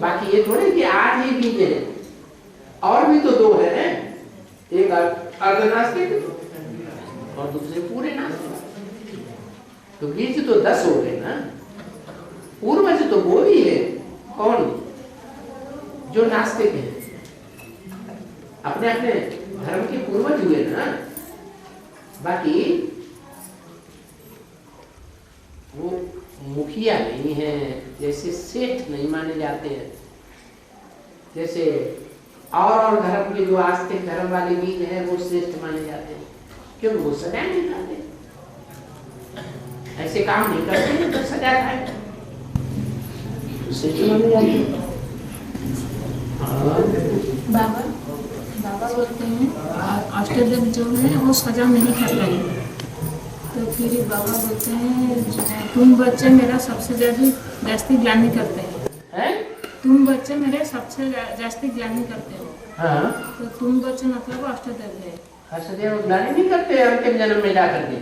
बाकी ये थोड़े कि 8 ही बीज है, और भी तो 2 है, एक अर्धनास्तिक और दूसरे पूरे नास्तिक। तो बीज तो 10 हो गए ना। पूर्वज तो वो भी है, कौन? जो नास्तिक है, अपने अपने धर्म के पूर्वज हुए ना। बाकी वो मुखिया नहीं है, जैसे सेठ नहीं माने जाते हैं, जैसे और धर्म के जो आस्तिक धर्म वाले बीज हैं वो श्रेष्ठ माने जाते हैं, क्योंकि वो सजा नहीं खाते, ऐसे काम नहीं करते हैं तो सजा खाए, श्रेष्ठ माने जाते हैं। बाबा बोलते हैं अष्टदेव जो है वो सजा नहीं खाता है, तो फिर बाबा बोलते हैं तुम बच्चे मेरा सबसे जास्ती ग्लानि करते हैं, तुम बच्चे मेरे सबसे जास्ती ग्लानि करते हो। हाँ। तो तुम बच्चे मतलब अष्टदेव है। अष्टदेव ग्लानि नहीं करते अंतिम जन्म में जा करके,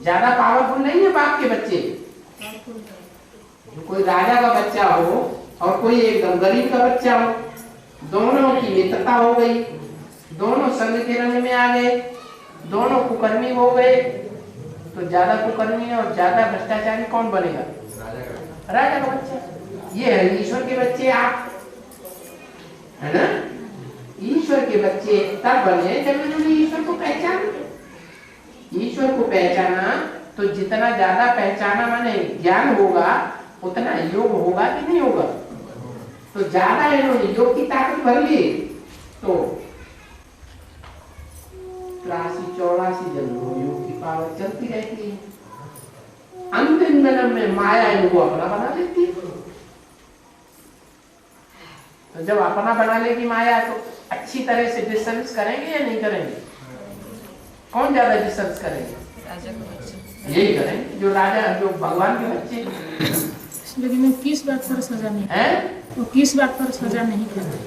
ज्यादा पावरफुल नहीं है बाप के बच्चे। कोई राजा का बच्चा हो और कोई एकदम गरीब का बच्चा हो, दोनों की मित्रता हो गई, दोनों संग के रंग में आ गए, दोनों कुकर्मी हो गए, तो ज्यादा कुकर्मी और ज्यादा भ्रष्टाचारी कौन बनेगा? राजा का बच्चा। ये है ईश्वर के बच्चे आप, है ना? ईश्वर के बच्चे तब बने जब उन्होंने ईश्वर को पहचाना। ईश्वर को पहचाना तो जितना ज्यादा पहचाना माने ज्ञान होगा उतना योग होगा कि नहीं होगा? तो ज्यादा इन्होंने योग की ताकत भर ली तो 83-84 जन्म योग की पावर चलती रहती है। अंतिम जन्म में माया इनको अपना बना लेती है। तो जब अपना बना लेगी माया तो अच्छी तरह से डिस्टर्ब करेंगे या नहीं करेंगे? कौन ज्यादा डिस्टर्ब करेंगे? यही करेंगे जो राजा, जो भगवान के बच्चे। लेकिन किस बात पर सजा नहीं है? वो किस बात पर सजा नहीं खाते?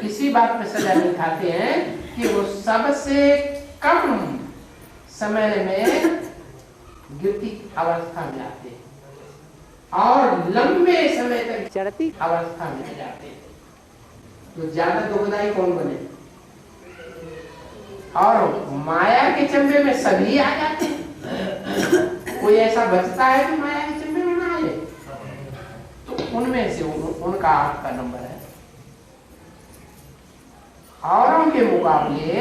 किसी बात पर सजा नहीं खाते हैं कि वो सबसे कम समय में गिरती अवस्था में आते हैं और लंबे समय तक चढ़ती अवस्था में जाते हैं। तो ज्यादा दुखदाई कौन बने? और माया के चंबे में सभी आ जाते हैं। कोई ऐसा बचता है कि माया के चंबे में ना आए? तो उनमें से उनका आपका नंबर है। औरों के मुकाबले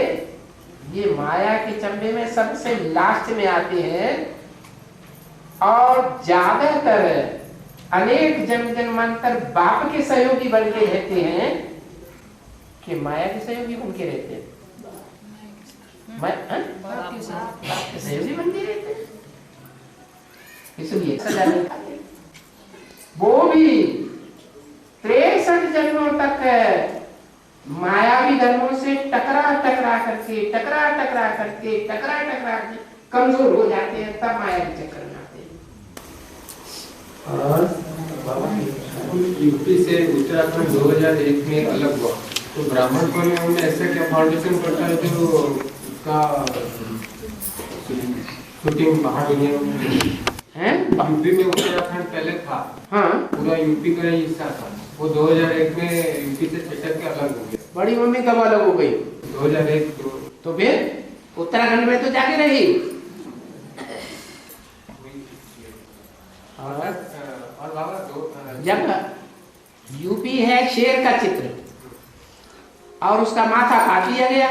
ये माया के चंबे में सबसे लास्ट में आते हैं और ज्यादातर अनेक जन्मांतर बाप के सहयोगी बन के रहते हैं कि माया के सहयोगी उनके रहते हैं। सहयोगी बन के रहते हैं, इसलिए सजा नहीं खाते। वो भी 63 जन्मों तक मायावी धर्मों से टकरा करके कमजोर हो जाते हैं, तब माया के चक्कर में आते हैं। और यूपी से उत्तराखंड 2001 में अलग हुआ, तो ब्राह्मण को में ऐसा क्या फाउंडेशन पड़ता है जो उसका शूटिंग बाहर दुनिया में है? यूपी में उत्तराखंड पहले था, हाँ, पूरा यूपी का हिस्सा था, वो 2001 में यूपी से छटक के अलग हो गया। बड़ी मम्मी कब अलग हो गई? 2001। तो फिर उत्तराखंड में तो जाके रही। और बाबा जब यूपी है शेर का चित्र और उसका माथा काट लिया गया,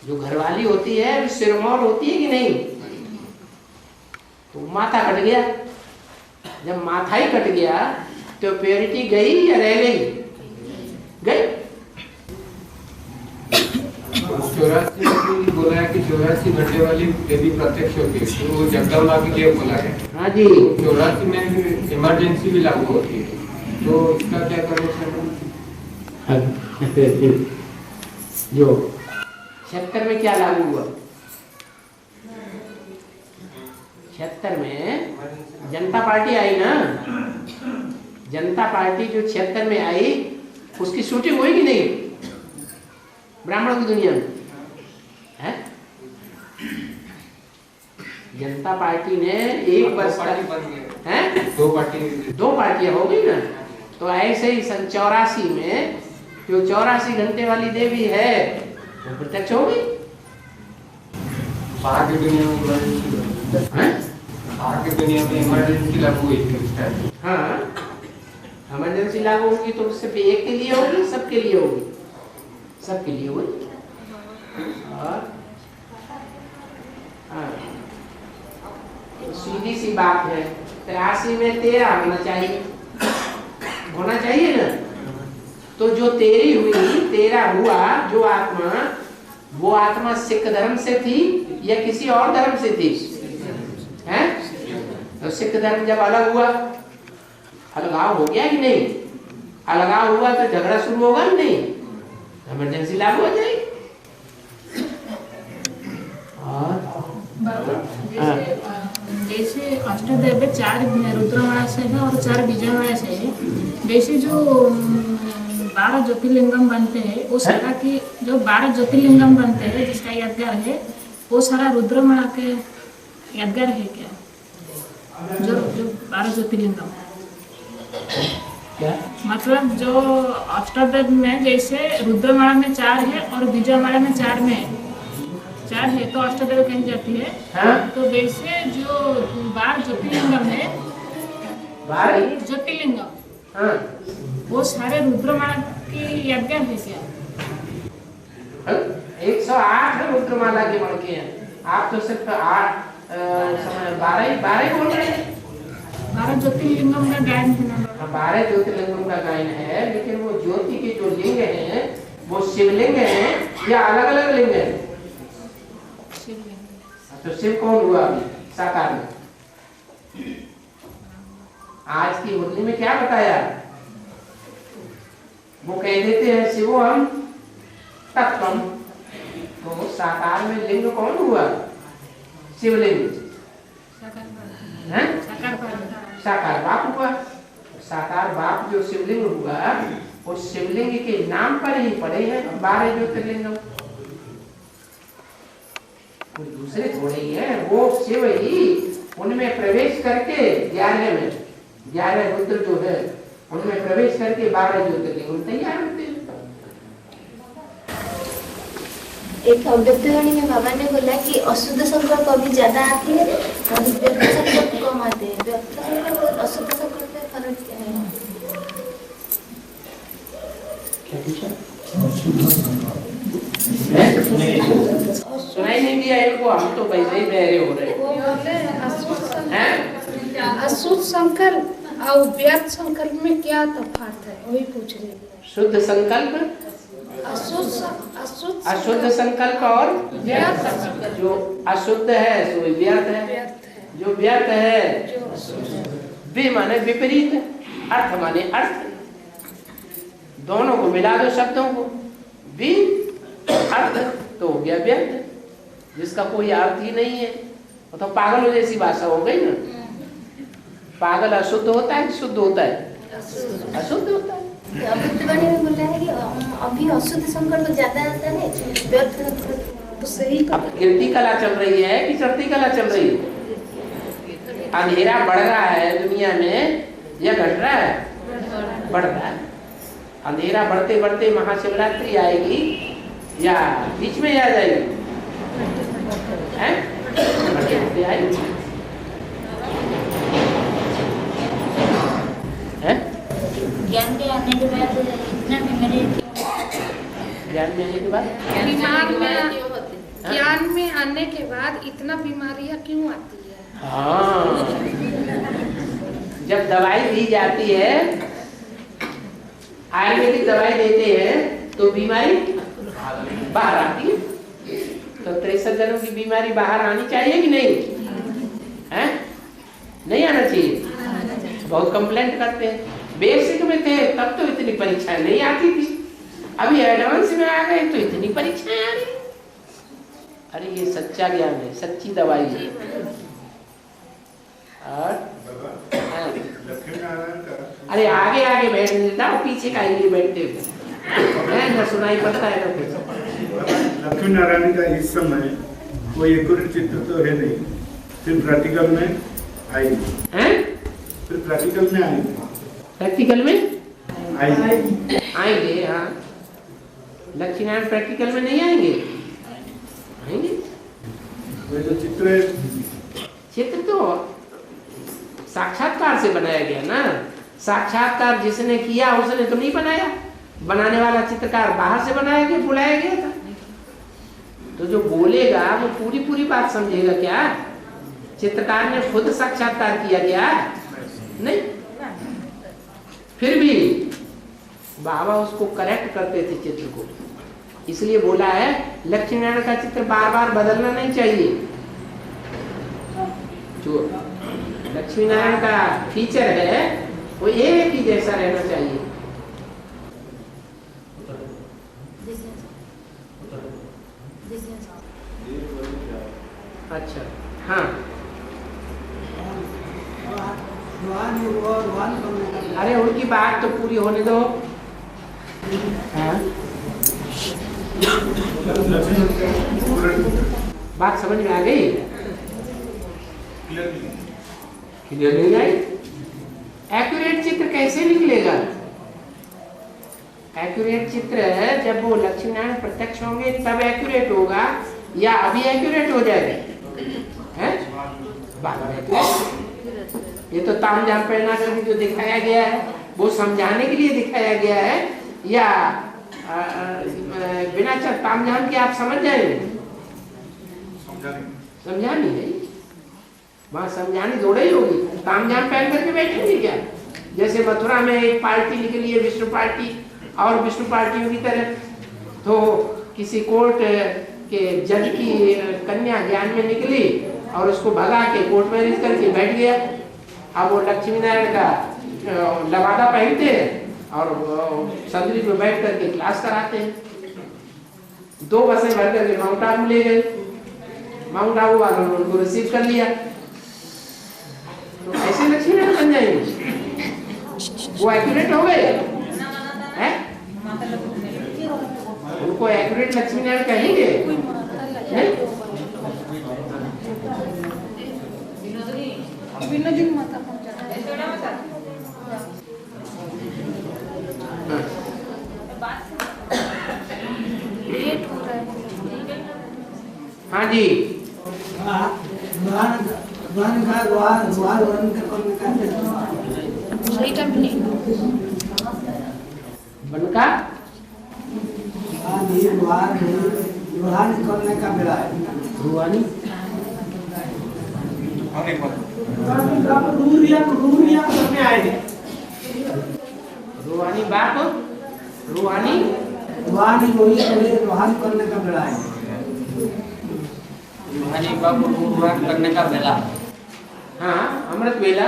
जो घरवाली होती है वो सिरमौर होती है कि नहीं, तो माथा कट गया। जब माथा ही कट गया तो प्योरिटी गई या रह गई? गई। 84 में बोला है कि 84 घंटे वाली देवी प्रत्यक्ष होती है, तो वो जगदम्बा के लिए बोला है। हाँ जी। 84 में इमरजेंसी भी लागू होती है, तो इसका क्या कनेक्शन है? जो 76 में क्या लागू हुआ? 76 में जनता पार्टी आई ना, जनता पार्टी जो 76 में आई उसकी शूटिंग हुई कि नहीं ब्राह्मणों की दुनिया में? है जनता पार्टी ने एक वर्ष है, दो पार्टियां हो गई ना। तो ऐसे ही सन 84 में जो 84 घंटे वाली देवी है वो प्रत्यक्ष हो गई। बाहर की दुनिया में बाहर की दुनिया में इमरजेंसी लागू हुई थी उस टाइम। हाँ, इमरजेंसी लागू होगी तो सिर्फ एक के लिए होगी, सबके लिए होगी, सबके लिए होगी। और हाँ, सीधी सी बात है, 83 में 13 होना चाहिए, होना चाहिए ना। तो जो 13 हुई, 13 हुआ, जो आत्मा, वो आत्मा सिख धर्म से थी या किसी और धर्म से थी? हैं? तो सिख धर्म जब अलग हुआ, अलगाव हो गया कि नहीं? अलगाव हुआ तो झगड़ा शुरू होगा कि नहीं? इमरजेंसी लागू हो जाएगी। जैसे अष्टदेव 4 रुद्रमाला से है और 4 विजयमाला से है, वैसे जो 12 ज्योतिर्लिंगम बनते हैं वो सारा की जो 12 ज्योतिर्लिंगम बनते हैं जिसका यादगार है वो सारा रुद्रमाला के यादगार है क्या? जो 12 ज्योतिर्लिंगम क्या मतलब जो अष्टदेव में जैसे रुद्रमाला में 4 है और विजयमाला में 4 है तो अष्टदेव कही जाती है। हाँ? तो वैसे जो 12 ज्योतिर्लिंगम है, 12 ज्योतिर्लिंगम, हाँ, वो सारे रुद्रमाला की यादगार है क्या? 108 रुद्रमाला के बन के हैं, आप तो सिर्फ 12 बोल रहे हैं। 12 ज्योतिर्लिंगम का गायन है ना? 12 ज्योतिर्लिंगम का गायन है, लेकिन वो ज्योति के जो लिंग हैं वो शिवलिंग हैं या अलग अलग लिंग हैं? तो शिव कौन हुआ अभी साकार में? आज की मुरली में क्या बताया? वो कह देते हैं शिवो हम तत्वम, तो साकार में लिंग कौन हुआ? शिवलिंग। साकार बाप हुआ। साकार बाप जो शिवलिंग हुआ, उस शिवलिंग के नाम पर ही पड़े हैं 12 ज्योतिर्लिंगम, कोई दूसरे थोड़े ही है। वो शिव ही उनमें प्रवेश करके 11 रुद्र जो है उनमें प्रवेश करके 12 ज्योतिर्लिंग तैयार होते हैं। एक अव्यक्तवाणी में बाबा ने बोला कि अशुद्ध संकल्प अभी ज्यादा आती है और व्यक्त संकल्प कम आते हैं। व्यक्त संकल्प और अशुद्ध संकल्प में फर्क क्या है? क्या पूछा? सुनाई नहीं दिया इनको, हम तो वैसे ही बहरे हो रहे हैं। अशुद्ध संकल्प और व्यक्त संकल्प में क्या तफात है वही पूछ रही है। शुद्ध संकल्प, अशुद्ध संकल्प और व्यर्थ। जो अशुद्ध है सो व्यर्थ है, जो व्यर्थ है वे माने विपरीत, अर्थ माने अर्थ, दोनों को मिला दो शब्दों को, भी अर्थ तो हो गया व्यर्थ, जिसका कोई अर्थ ही नहीं है। वो तो पागलों जैसी भाषा हो गई ना। पागल अशुद्ध होता है कि शुद्ध होता है? अशुद्ध होता है। अव्यक्तवाणी में बोला है कि अभी अशुद्ध संकल्प ज्यादा आता है, व्यर्थ तो सही। अब गिरती कला चल रही है कि चढ़ती कला चल रही है? अंधेरा बढ़ रहा है दुनिया में या घट रहा है? बढ़ रहा है। अंधेरा बढ़ते बढ़ते महाशिवरात्रि आएगी या बीच में आ जाएगी? हैं? बढ़ते बढ़ते आएगी। हैं? ज्ञान के आने के बाद इतना बीमारी ज्ञान में आने के बाद बीमार में ज्ञान में आने के बाद इतना बीमारियां क्यों आती है? हाँ, जब दवाई दी जाती है, आयुर्वेदिक दवाई देते हैं तो बीमारी बाहर आती है। तो 63 जनों की बीमारी बाहर आनी चाहिए कि नहीं? हैं? नहीं आना चाहिए। बहुत कंप्लेंट करते हैं। बेसिक में थे तब तो इतनी परीक्षाएं नहीं आती थी, अभी एडवांस में आ गए तो इतनी परीक्षाएं आ रही। अरे ये सच्चा ज्ञान है, सच्ची दवाई है। और अरे आगे आगे बैठ देता हूँ, पीछे का लिए बैठते हुए ना सुनाई पड़ता है ना कुछ। लक्ष्मी नारायण का इस समय कोई एक्यूरेट चित्र तो है नहीं, सिर्फ प्रैक्टिकल में आएगी। हैं? सिर्फ प्रैक्टिकल में आएगी। प्रैक्टिकल में आएंगे। हाँ, लक्ष्मी नारायण प्रैक्टिकल में नहीं आएंगे? आएंगे। वो जो चित्र तो साक्षात्कार से बनाया गया ना। साक्षात्कार जिसने किया उसने तो नहीं बनाया, बनाने वाला चित्रकार बाहर से बनाया गया, बुलाया गया था। तो जो बोलेगा वो पूरी पूरी बात समझेगा क्या? चित्रकार ने खुद साक्षात्कार किया क्या? नहीं। फिर भी बाबा उसको करेक्ट करते थे चित्र को, इसलिए बोला है लक्ष्मी नारायण का चित्र बार बार बदलना नहीं चाहिए। जो लक्ष्मी नारायण का फीचर है वो एक ही जैसा रहना चाहिए। अच्छा, हाँ। अरे उनकी बात तो पूरी होने दो। हाँ? बात समझ में आ गई? क्लियर नहीं आई? एक्यूरेट चित्र कैसे निकलेगा? एक्यूरेट चित्र है जब वो लक्ष्मी नारायण प्रत्यक्ष होंगे तब एक्यूरेट होगा, या अभी एक्यूरेट हो जाएगा? हैं? बाद में ये तो तामझाम पहना करके जो दिखाया गया है वो समझाने के लिए दिखाया गया है, या बिना तामझाम के आप समझ जाएंगे? समझानी है वहाँ, समझानी थोड़ा ही होगी। तामझाम पहन करके बैठेंगे क्या? जैसे मथुरा में एक पार्टी निकली है विष्णु पार्टी, और विष्णु पार्टियों की तरह तो किसी कोर्ट के जज की कन्या ज्ञान में निकली और उसको भगा के कोर्ट मैरिज करके बैठ गया। अब वो लक्ष्मी नारायण का लबादा पहनते हैं और संदरी पे बैठ करके क्लास कराते हैं। 2 बसें भर करके माउंट आबू ले गए, माउंट आबू वालों ने उनको रिसीव कर लिया। तो ऐसे लक्ष्मी नारायण बन जाएंगे? वो एक्यूरेट हो गए हैं? उनको एक्यूरेट लक्ष्मी नारायण कहेंगे? नहीं। हाँ जी, बनका करने का बेला है। रुहानी करने आए रूहानी बाप, रूहानी रूहानी करने का बेला है। रूहानी बाप रूहान करने का बेला। हाँ, अमृत बेला,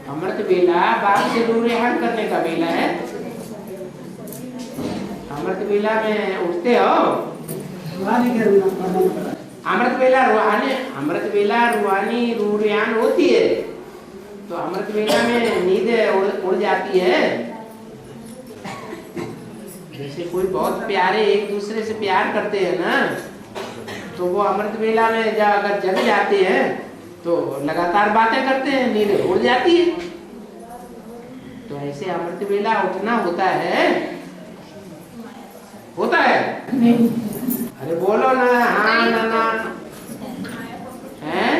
अमृत बेला बाप से रूहान करने का बेला है। अमृत बेला में उठते हो? अमृत बेला रूहानी, अमृत बेला रूहानी रूहान होती है, तो अमृत बेला में नींद उड़ जाती है। जैसे कोई बहुत प्यारे एक दूसरे से प्यार करते हैं ना, तो वो अमृत बेला में जब अगर जग जाते हैं तो लगातार बातें करते हैं, नींद उड़ जाती है। तो ऐसे अमृत वेला उठना होता है, होता है? अरे बोलो ना, हाँ ना ना, हैं?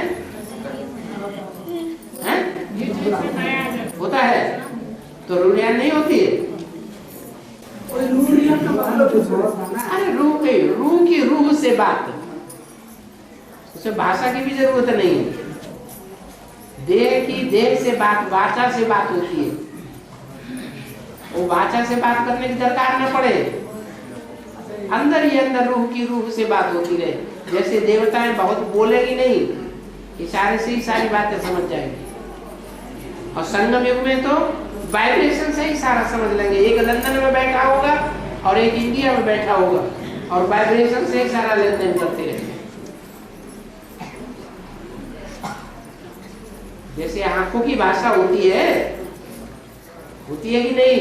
होता है तो रूढ़ियाँ नहीं होती है? अरे रूह की रूह से बात, उसमें भाषा की भी जरूरत नहीं है। देह की देह से बात, वाचा से बात होती है। वो वाचा से बात करने की दरकार न पड़े, अंदर ही अंदर रूह की रूह से बात होती रहे। जैसे देवताएं बहुत बोलेगी नहीं, इशारे से ही सारी बातें समझ जाएंगी। और संगम युग में तो वाइब्रेशन से ही सारा समझ लेंगे। एक लंदन में बैठा होगा और एक इंडिया में बैठा होगा, और वाइब्रेशन से ही सारा लेन देन करते रहेंगे। जैसे आंखों की भाषा होती है कि नहीं?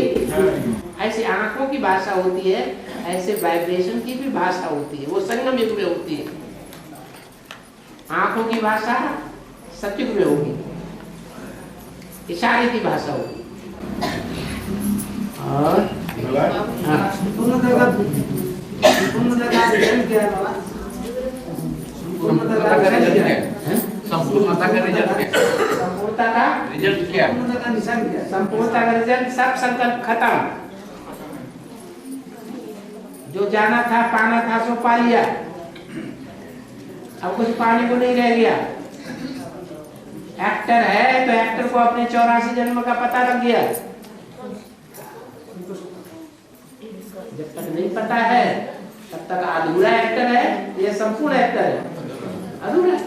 ऐसे आंखों की भाषा होती है, ऐसे वाइब्रेशन की भी भाषा होती है। वो संगम युग में होती है। आंखों की भाषा सतयुग में होगी, इशारे की भाषा होगी। और संपूर्णता का रिजल्ट सब संकल्प खत्म। जो जाना था पाना था सो पा लिया, अब कुछ पाने को नहीं रह गया। एक्टर है तो एक्टर को अपने 84 जन्म का पता लग गया। जब तक नहीं पता है तब तक अधूरा एक्टर है, ये संपूर्ण एक्टर है, अधूरा।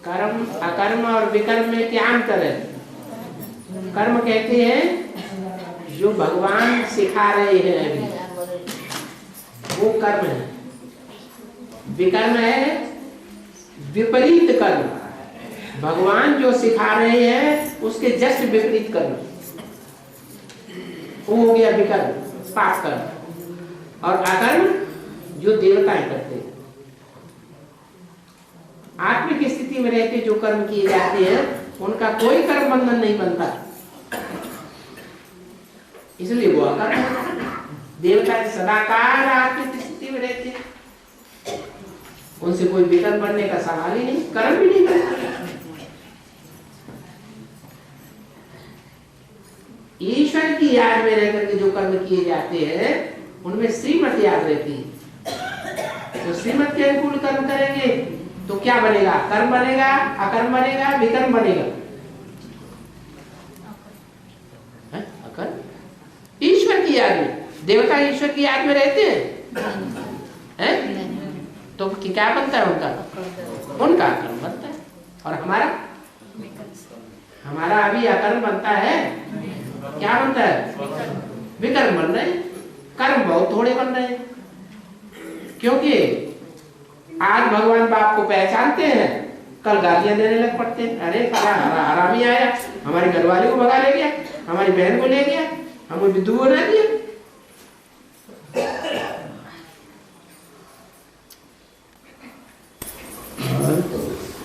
कर्म अकर्म और विकर्म में क्या अंतर है? कर्म कहते हैं जो भगवान सिखा रहे हैं अभी, वो कर्म है। विकर्म है विपरीत कर्म। भगवान जो सिखा रहे हैं उसके जस्ट विपरीत कर्म, वो हो गया विकर्म, पाप कर्म। और अकर्म जो देवताएं करते हैं। आत्मिक स्थिति में रहते जो कर्म किए जाते हैं उनका कोई कर्म बंधन नहीं बनता, इसलिए वो अकर्म। देवता सदाकाल आत्मिक स्थिति में रहते, उनसे कोई विकर्म बनने का सवाल ही नहीं, कर्म भी नहीं करते। ईश्वर की याद में रहकर के जो कर्म किए जाते हैं उनमें श्रीमत याद रहती है। तो श्रीमत के अनुकूल कर्म करेंगे तो क्या बनेगा? कर्म बनेगा, अकर्म बनेगा, विकर्म बनेगा। अकर्म ईश्वर की याद में, देवता ईश्वर की याद में रहते हैं, तो क्या बनता है उनका? उनका अकर्म बनता है। और हमारा अभी अकर्म बनता है, क्या बनता है? विकर्म बन रहे हैं। कर्म बहुत थोड़े बन रहे हैं, क्योंकि आज भगवान बाप को पहचानते हैं, कल गालियां देने लग पड़ते हैं। अरे साला हरामी आया, हमारे घर वाले को भगा ले गया, हमारी बहन को ले गया, हमें विद्यु बना दिया।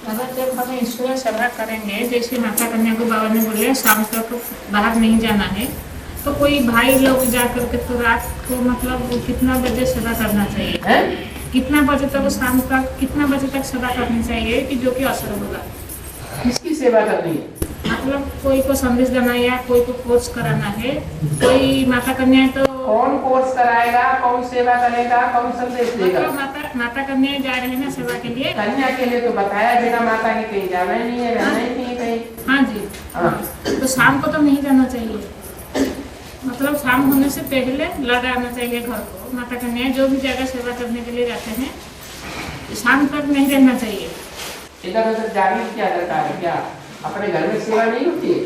अगर जब हम ईश्वर सेवा करेंगे, जैसे माता कन्या को बाबा ने बोले शाम तक बाहर नहीं जाना है, तो कोई भाई लोग जाकर के तो रात को मतलब कितना बजे सेवा करना चाहिए है? कितना बजे तक, शाम तक कितना बजे तक सेवा करनी चाहिए कि जो कि असर होगा? किसकी सेवा करनी है? मतलब कोई को संदेश देना या कोई को कोर्स कराना है, कोई माता कन्या तो कौन कोर्स कराएगा, कौन सेवा करेगा, कौन संदेश देगा? मतलब माता कन्या जा रहे हैं ना सेवा के लिए। कन्या के लिए तो बताया, बिना माता के कहीं जाना ही नहीं है, रहना ही नहीं है कहीं। हाँ जी, हाँ। तो शाम को तो नहीं जाना चाहिए, मतलब शाम होने से पहले लौट आना चाहिए घर को। माता कन्या जो भी जगह सेवा करने के लिए जाते हैं, शाम तक नहीं रहना चाहिए। इधर उधर जाने की क्या दरकार है? क्या अपने घर में सेवा नहीं होती है?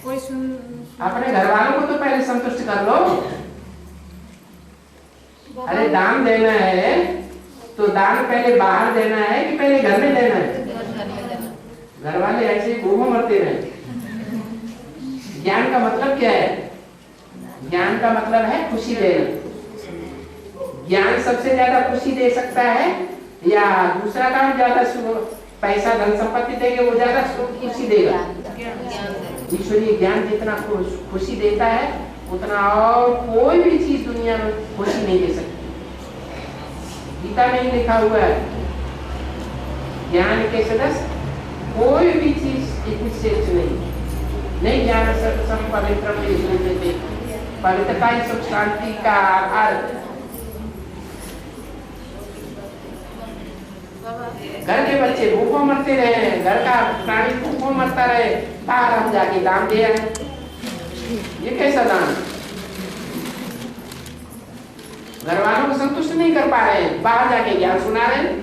कोई अपने घर वालों को तो पहले संतुष्ट कर लो। अरे दान देना है तो दान पहले बाहर देना है कि पहले घर में देना है? घर वाले ऐसे ही भूखों मरते रहे। ज्ञान का मतलब क्या है? ज्ञान का मतलब है खुशी देना। ज्ञान सबसे ज्यादा खुशी दे सकता है या दूसरा काम ज्यादा पैसा धन संपत्ति देंगे वो ज्यादा खुशी देगा? ईश्वरीय ज्ञान जितना खुशी देता है उतना और कोई भी चीज दुनिया में खुशी नहीं दे सकती। गीता में ही लिखा हुआ है ज्ञान के सदस्य कोई भी चीज इतनी श्रेष्ठ नहीं ज्ञान सम पवित्र देते पवित्रता ही सब शांति का आधार। घर के बच्चे भूखों मरते रहे, घर का प्राणी भूखों मरता रहे, बाहर हम जाके दान दे आए, ये कैसा दान? घर वालों को संतुष्ट नहीं कर पा रहे हैं, बाहर जाके ज्ञान सुना रहे हैं,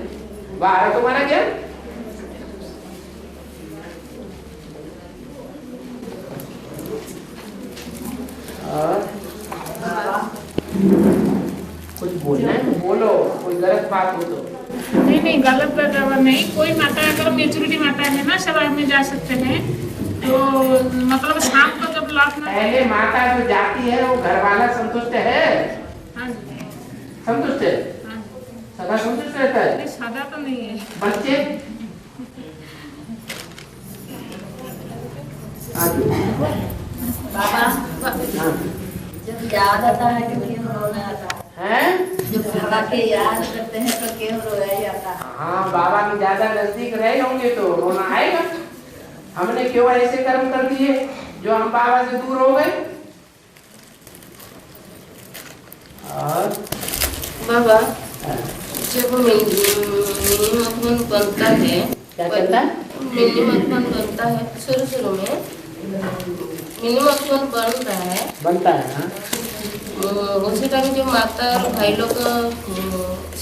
बाहर है तुम्हारा ज्ञान। और कुछ बोलना है तो बोलो, कोई गलत बात हो तो। नहीं गलत बात नहीं, कोई माता अगर मेचुरिटी माता है ना सभा में जा सकते हैं तो मतलब शाम को जब लौटना पहले माता जो जाती है वो घर वाला संतुष्ट है? हाँ संतुष्ट है, सदा संतुष्ट रहता है? सदा तो नहीं है। बच्चे बाबा जब याद आता है तो क्यों रोना आता है? जब बाबा के याद करते हैं तो क्यों रोया जाता है? हाँ, बाबा के ज्यादा नजदीक रहे होंगे तो रोना आएगा। हमने क्यों ऐसे कर्म कर दिए जो हम बाबा से दूर हो गए? और बाबा जब मिनी मधुबन बनता है, क्या करता है? मिनी मधुबन बनता है शुरू में मिनी मधुबन बनता है हाँ? उसी टाइम जो माता और भाई लोग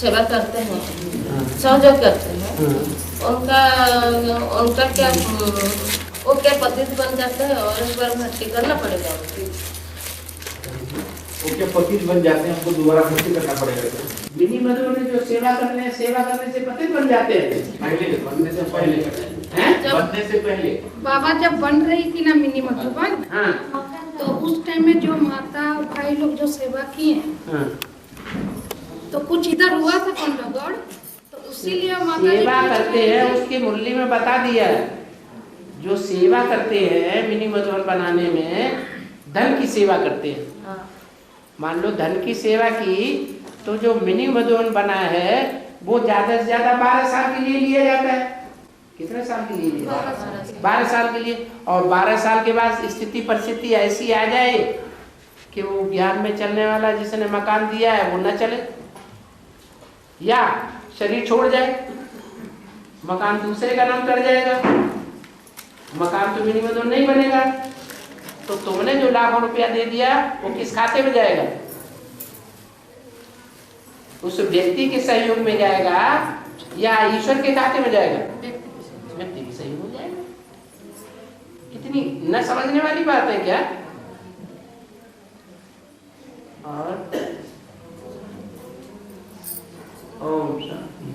सेवा करते हैं, सहयोग करते हैं, उनका क्या वो क्या पतित बन जाता है और एक बार भर्ती करना पड़ेगा? वो क्या पतित बन जाते हैं, हमको दोबारा भर्ती करना पड़ेगा? मिनी मधुबन में जो सेवा करने से पतित बन जाते हैं? पहले बनने से पहले बाबा जब बन रही थी ना मिनी मधुबन, हाँ। तो उस टाइम में जो माता भाई लोग जो सेवा किए हाँ। तो कुछ इधर हुआ था गड़बड़, तो इसीलिए माता सेवा करते हैं उसकी मुरली में बता दिया है। जो सेवा करते हैं मिनी मधुबन बनाने में धन की सेवा करते हैं। मान लो धन की सेवा की तो जो मिनी मधुबन बना है वो ज्यादा से ज्यादा 12 साल के लिए लिया जाता है। कितने साल के लिए लिया? 12 साल के लिए। और 12 साल के बाद स्थिति परिस्थिति ऐसी आ जाए कि वो ज्ञान में चलने वाला जिसने मकान दिया है वो न चले या शरीर छोड़ जाए, मकान दूसरे का नाम कर जाएगा, मकान तो मिनी मधुबन नहीं बनेगा। तो तुमने जो लाखों रुपया दे दिया वो किस खाते में जाएगा? उस व्यक्ति के सहयोग में जाएगा या ईश्वर के खाते में जाएगा? व्यक्ति के सहयोग में जाएगा। इतनी न समझने वाली बात है क्या? और ओम शांति।